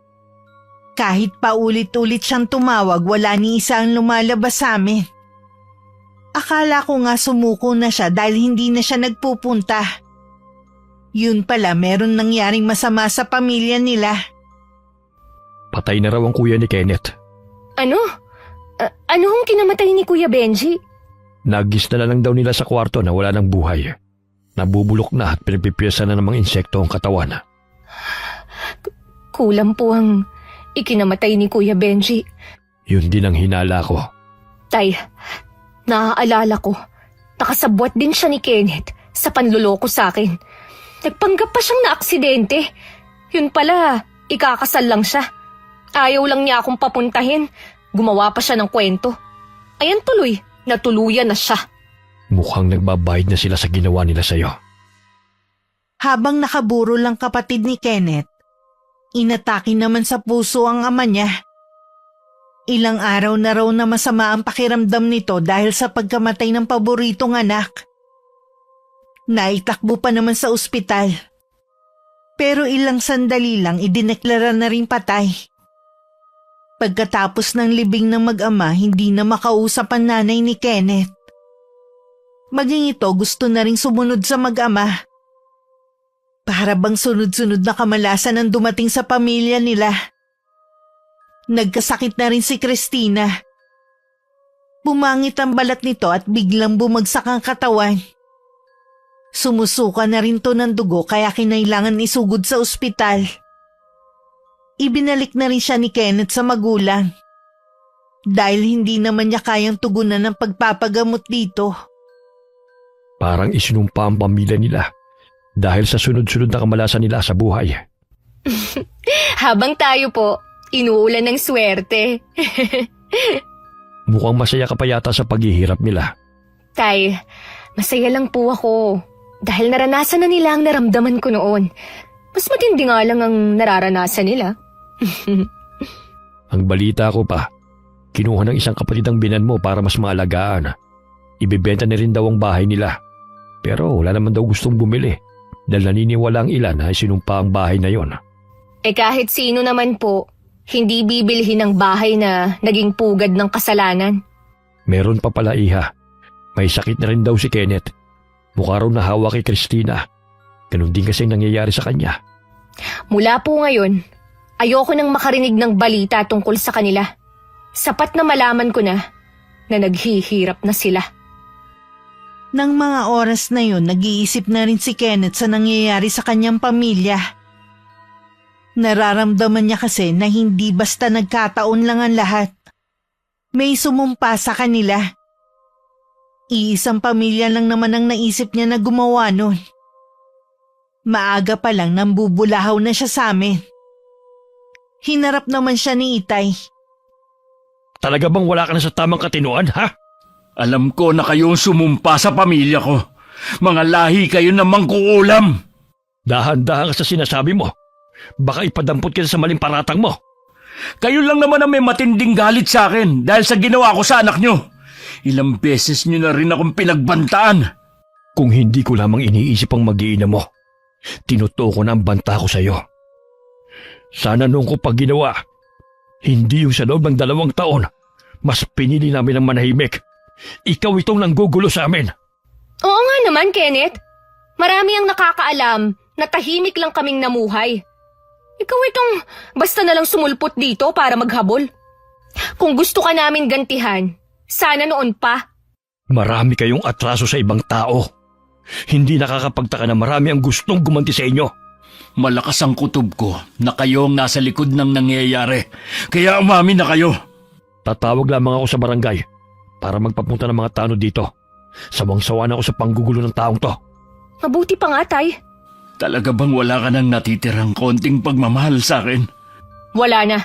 Kahit paulit-ulit siyang tumawag, wala ni isa ang lumalabas sa amin. Akala ko nga sumuko na siya dahil hindi na siya nagpupunta. Yun pala, meron nangyaring masama sa pamilya nila. Patay na raw ang kuya ni Kenneth. Ano? Ano hong kinamatay ni Kuya Benji? Nagis na lang daw nila sa kwarto na wala ng buhay. Nabubulok na at pinipipiyasa na ng mga insekto ang katawan. Kulang po ang ikinamatay ni Kuya Benji. Yun din ang hinala ko. Tay, naaalala ko, nakasabwat din siya ni Kenneth sa panluloko sa akin. Nagpanggap pa siyang naaksidente. Yun pala, ikakasal lang siya. Ayaw lang niya akong papuntahin. Gumawa pa siya ng kwento. Ayan tuloy, natuluyan na siya. Mukhang nagbabayad na sila sa ginawa nila sa'yo. Habang nakaburo lang kapatid ni Kenneth, inatake naman sa puso ang ama niya. Ilang araw na raw na masama ang pakiramdam nito dahil sa pagkamatay ng paboritong anak. Naitakbo pa naman sa ospital. Pero ilang sandali lang idineklara na rin patay. Pagkatapos ng libing ng mag-ama, hindi na makausap ang nanay ni Kenneth. Maging ito gusto na rin sumunod sa mag-ama. Para bang sunod-sunod na kamalasan ang dumating sa pamilya nila. Nagkasakit na rin si Christina. Bumangit ang balat nito at biglang bumagsak ang katawan. Sumusuka na rin to ng dugo kaya kinailangan isugod sa ospital. Ibinalik na rin siya ni Kenneth sa magulang. Dahil hindi naman niya kayang tugunan ng pagpapagamot dito. Parang isinumpa ang pamilya nila dahil sa sunod-sunod na kamalasan nila sa buhay. Habang tayo po, inuulan ng swerte. Mukhang masaya ka pa yata sa paghihirap nila. Tay, masaya lang po ako. Dahil naranasan na nila ang naramdaman ko noon. Mas matindi nga lang ang nararanasan nila. Ang balita ko pa, kinuha ng isang kapatid ang binan mo para mas maalagaan. Ibebenta na rin daw ang bahay nila. Pero wala naman daw gustong bumili dahil naniniwala ang ilan na sinumpa ang bahay na yon. Kahit sino naman po, hindi bibilhin ng bahay na naging pugad ng kasalanan. Meron pa pala, iha. May sakit na rin daw si Kenneth. Mukha raw nahawa kay Christina. Ganun din kasi nangyayari sa kanya. Mula po ngayon, ayoko nang makarinig ng balita tungkol sa kanila. Sapat na malaman ko na naghihirap na sila. Nang mga oras na yun, nag-iisip na rin si Kenneth sa nangyayari sa kanyang pamilya. Nararamdaman niya kasi na hindi basta nagkataon lang ang lahat. May sumumpa sa kanila. Iisang pamilya lang naman ang naisip niya na gumawa nun. Maaga pa lang nambubulahaw na siya sa amin. Hinarap naman siya ni Itay. Talaga bang wala ka na sa tamang katinuan, ha? Alam ko na kayo sumumpa sa pamilya ko. Mga lahi kayo na mangkuulam. Dahan-dahan ka sa sinasabi mo. Baka ipadampot kita sa maling paratang mo. Kayo lang naman ang may matinding galit sa akin dahil sa ginawa ko sa anak nyo. Ilang beses nyo na rin akong pinagbantaan. Kung hindi ko lamang iniisip ang mag-iina mo, tinutuo ko na ang banta ko sa iyo. Sana noong ko pag ginawa, hindi yung sa loob ng 2 taon, mas pinili namin ang manahimik. Ikaw itong nanggugulo sa amin. Oo nga naman, Kenneth. Marami ang nakakaalam na tahimik lang kaming namuhay. Ikaw itong basta na lang sumulpot dito para maghabol. Kung gusto ka namin gantihan, sana noon pa. Marami kayong atraso sa ibang tao. Hindi nakakapagtaka na marami ang gustong gumanti sa inyo. Malakas ang kutob ko na kayo ang nasa likod ng nangyayari. Kaya umamin na kayo. Tatawag lamang ako sa barangay para magpapunta ng mga tanod dito. Sawang-sawa na ako sa panggugulo ng taong to. Mabuti pa nga, Tay. Talaga bang wala ka nang natitirang konting pagmamahal sa akin? Wala na.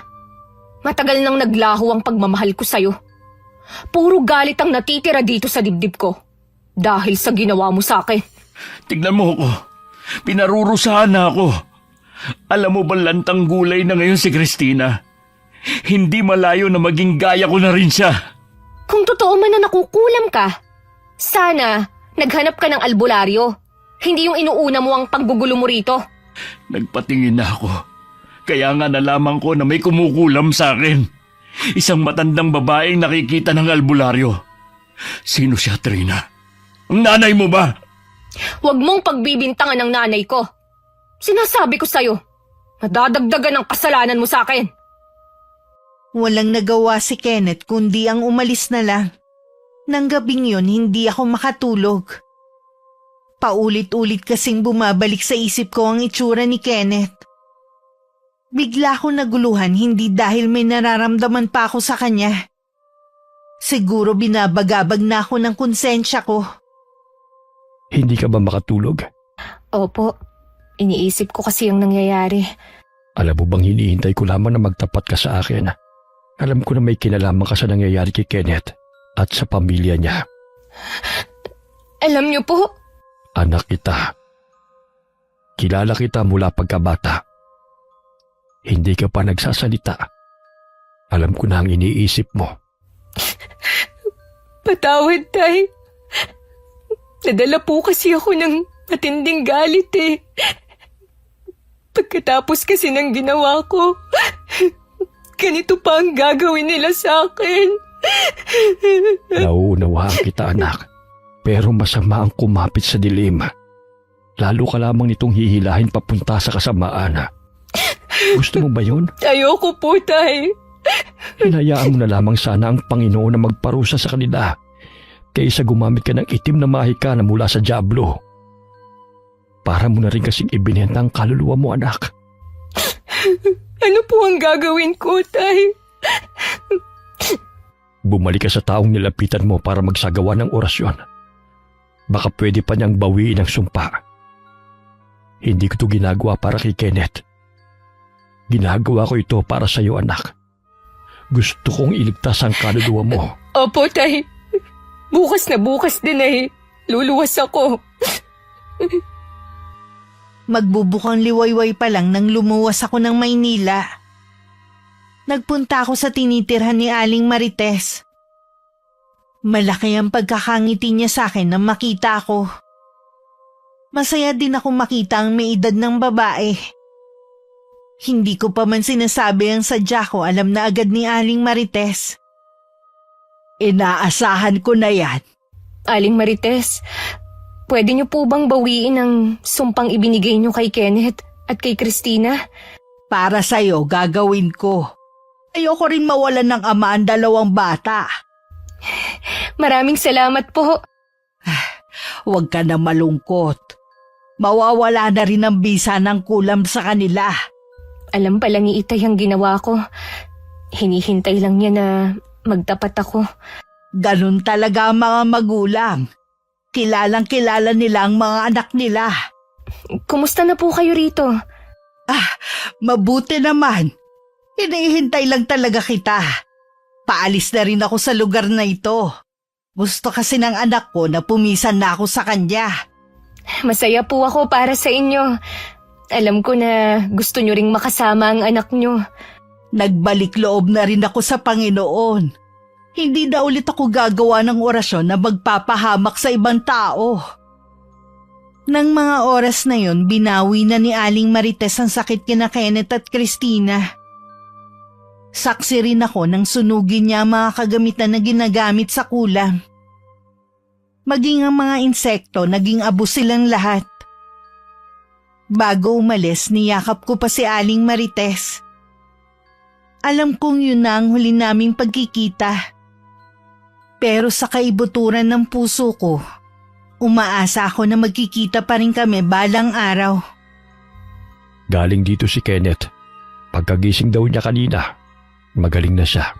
Matagal nang naglaho ang pagmamahal ko sa'yo. Puro galit ang natitira dito sa dibdib ko. Dahil sa ginawa mo sa akin. Tignan mo ako. Pinarurusahan na ako. Alam mo ba lantang gulay na ngayon si Christina? Hindi malayo na maging gaya ko na rin siya. Kung totoo man na nakukulam ka, sana naghanap ka ng albularyo. Hindi yung inuuna mo ang panggugulo mo rito. Nagpatingin na ako. Kaya nga nalaman ko na may kumukulam sa akin. Isang matandang babaeng nakikita ng albularyo. Sino siya, Trina? Ang nanay mo ba? Huwag mong pagbibintangan ng nanay ko. Sinasabi ko sa'yo, nadadagdagan ang kasalanan mo sa akin. Walang nagawa si Kenneth kundi ang umalis na lang. Nang gabing yun, hindi ako makatulog. Paulit-ulit kasing bumabalik sa isip ko ang itsura ni Kenneth. Bigla akong naguluhan hindi dahil may nararamdaman pa ako sa kanya. Siguro binabagabag na ako ng konsensya ko. Hindi ka ba makatulog? Opo, iniisip ko kasi ang nangyayari. Alam mo bang hinihintay ko lamang na magtapat ka sa akin? Alam ko na may kinalaman ka sa nangyayari kay Kenneth at sa pamilya niya. Alam niyo po, Anak kita. Kilala kita mula pagkabata. Hindi ka pa nagsasalita. Alam ko na ang iniisip mo. patawad, Tay. Nadala po kasi ako ng matinding galit eh. Pagkatapos kasi ng ginawa ko, ganito pa ang gagawin nila sa akin. Nauunawaan kita, anak. Pero masama ang kumapit sa dilim. Lalo ka lamang nitong hihilahin papunta sa kasamaan. Gusto mo ba yun? Ayoko po, Tay. Hinayaan mo na lamang sana ang Panginoon na magparusa sa kanila kaysa gumamit ka ng itim na mahika na mula sa dyablo. Para mo na rin kasing ibinenta ang kaluluwa mo, anak. Ano po ang gagawin ko, Tay? Bumalik ka sa taong nilapitan mo para magsagawa ng orasyon. Baka pwede pa niyang bawiin ang sumpa. Hindi ko ito ginagawa para kay Kenneth. Ginagawa ko ito para sa iyo, anak. Gusto kong iligtas ang kaluluwa mo. Opo, Tay. Bukas na bukas din eh. Luluwas ako. Magbubukang liwayway pa lang nang lumuwas ako ng Maynila. Nagpunta ako sa tinitirhan ni Aling Marites. Malaki ang pagkakangiti niya sa akin nang makita ako. Masaya din ako makita ang may edad ng babae. Hindi ko pa man sinasabi ang sadya ko, alam na agad ni Aling Marites. Inaasahan ko na yan. Aling Marites, pwede niyo po bang bawiin ang sumpang ibinigay niyo kay Kenneth at kay Christina? Para sa'yo, gagawin ko. Ayoko rin mawalan ng ama ang dalawang bata. Maraming salamat po. Huwag ka na malungkot. Mawawala na rin ang bisa ng kulam sa kanila. Alam pala ni Itay ang ginawa ko. Hinihintay lang niya na magtapat ako. Ganun talaga ang mga magulang. Kilalang-kilala nila ang mga anak nila. Kumusta na po kayo rito? Mabuti naman. Hinihintay lang talaga kita. Paalis na rin ako sa lugar na ito. Gusto kasi ng anak ko na pumisan na ako sa kanya. Masaya po ako para sa inyo. Alam ko na gusto niyo ring makasama ang anak niyo. Nagbalik loob na rin ako sa Panginoon. Hindi na ulit ako gagawa ng orasyon na magpapahamak sa ibang tao. Nang mga oras na yon, binawi na ni Aling Marites ang sakit kina Kenneth at Christina. Saksi rin ako nang sunugin niya ang mga kagamitan na ginagamit sa kulam. Maging ang mga insekto, naging abo silang lahat. Bago umalis, niyakap ko pa si Aling Marites. Alam kong yun na ang huli naming pagkikita. Pero sa kaibuturan ng puso ko, umaasa ako na magkikita pa rin kami balang araw. Galing dito si Kenneth. Pagkagising daw niya kanina, magaling na siya.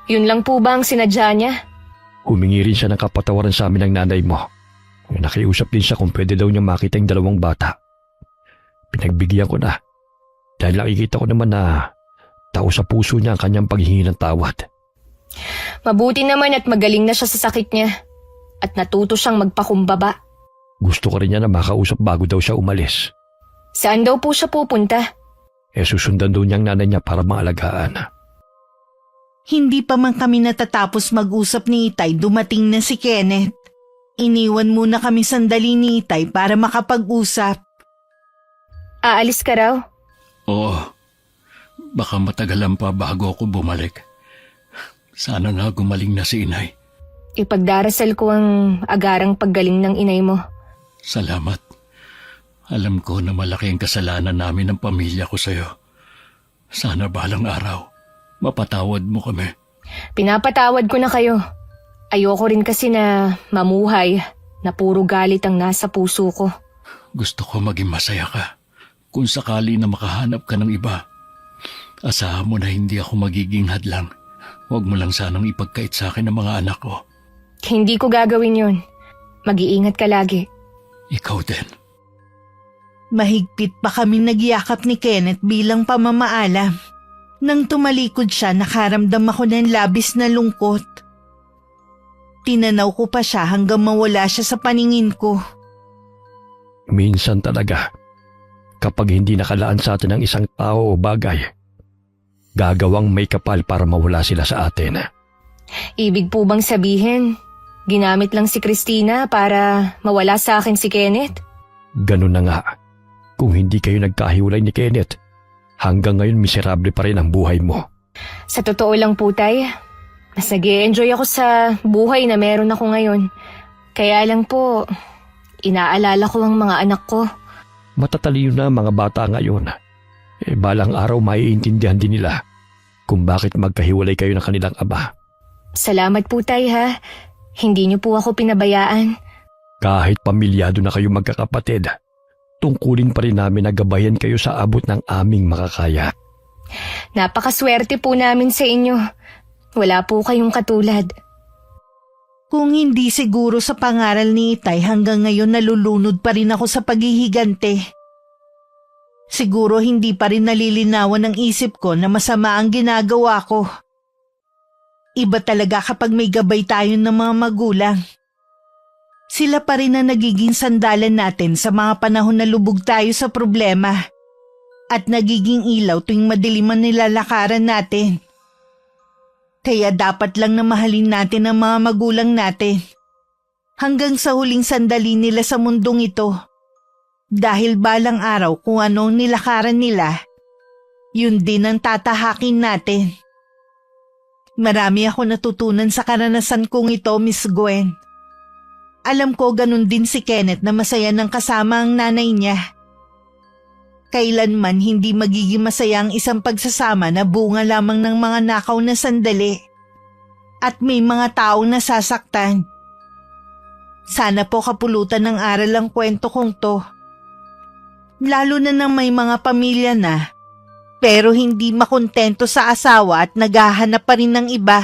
Yun lang po ba ang sinadya niya? Humingi rin siya ng kapatawaran sa amin ng nanay mo. Nakiusap din siya kung pwede daw niya makita yung 2 bata. Pinagbigyan ko na. Dahil nakikita ko naman na tao sa puso niya ang kanyang paghingi ng tawad. Mabuti naman at magaling na siya sa sakit niya. At natuto siyang magpakumbaba. Gusto ko rin niya na makausap bago daw siya umalis. Saan daw po siya pupunta? Susundan daw niyang nanay niya para maalagaan. Hindi pa man kami natatapos mag-usap ni Itay, dumating na si Kenneth. Iniwan muna kami sandali ni Itay para makapag-usap. Aalis ka raw? Oo. Baka matagalan pa bago ako bumalik. Sana nga gumaling na si inay. Ipagdarasal ko ang agarang paggaling ng inay mo. Salamat. Alam ko na malaki ang kasalanan namin ng pamilya ko sa'yo. Sana balang araw, mapatawad mo kami. Pinapatawad ko na kayo. Ayoko rin kasi na mamuhay na puro galit ang nasa puso ko. Gusto ko maging masaya ka. Kung sakali na makahanap ka ng iba, asahan mo na hindi ako magiging hadlang. Huwag mo lang sanang ipagkait sa akin ng mga anak ko. Hindi ko gagawin yun. Mag-iingat ka lagi. Ikaw din. Mahigpit pa kami nagyakap ni Kenneth bilang pamamaalam. Nang tumalikod siya, nakaramdam ako ng labis na lungkot. Tinanaw ko pa siya hanggang mawala siya sa paningin ko. Minsan talaga, kapag hindi nakalaan sa atin ng isang tao o bagay, gagawang may kapal para mawala sila sa atin. Ibig po bang sabihin, ginamit lang si Christina para mawala sa akin si Kenneth? Ganun na nga. Kung hindi kayo nagkahiwalay ni Kenneth, hanggang ngayon miserable pa rin ang buhay mo. Sa totoo lang po, Tay, mas nag-e-enjoy ako sa buhay na meron ako ngayon. Kaya lang po, inaalala ko ang mga anak ko. Matatalino na ang mga bata ngayon. Balang araw maiintindihan din nila kung bakit magkahiwalay kayo ng kanilang ama. Salamat po, Tay, ha. Hindi niyo po ako pinabayaan. Kahit pamilyado na kayo magkakapatid, tungkulin pa rin namin na gabayan kayo sa abot ng aming makakaya. Napakaswerte po namin sa inyo. Wala po kayong katulad. Kung hindi siguro sa pangaral ni Itay, hanggang ngayon nalulunod pa rin ako sa paghihigante. Siguro hindi pa rin nalilinawan ng isip ko na masama ang ginagawa ko. Iba talaga kapag may gabay tayo ng mga magulang. Sila pa rin ang nagiging sandalan natin sa mga panahon na lubog tayo sa problema at nagiging ilaw tuwing madilim ang nilalakaran natin. Kaya dapat lang na mahalin natin ang mga magulang natin hanggang sa huling sandali nila sa mundong ito. Dahil balang araw kung anong nilakaran nila, yun din ang tatahakin natin. Marami ako natutunan sa karanasan kong ito, Miss Gwen. Alam ko ganun din si Kenneth na masaya ng kasama ang nanay niya. Kailanman hindi magiging masaya ang isang pagsasama na bunga lamang ng mga nakaw na sandali at may mga taong nasasaktan. Sana po kapulutan ng aral ang kwento kong to. Lalo na nang may mga pamilya na pero hindi makontento sa asawa at naghahanap pa rin ng iba.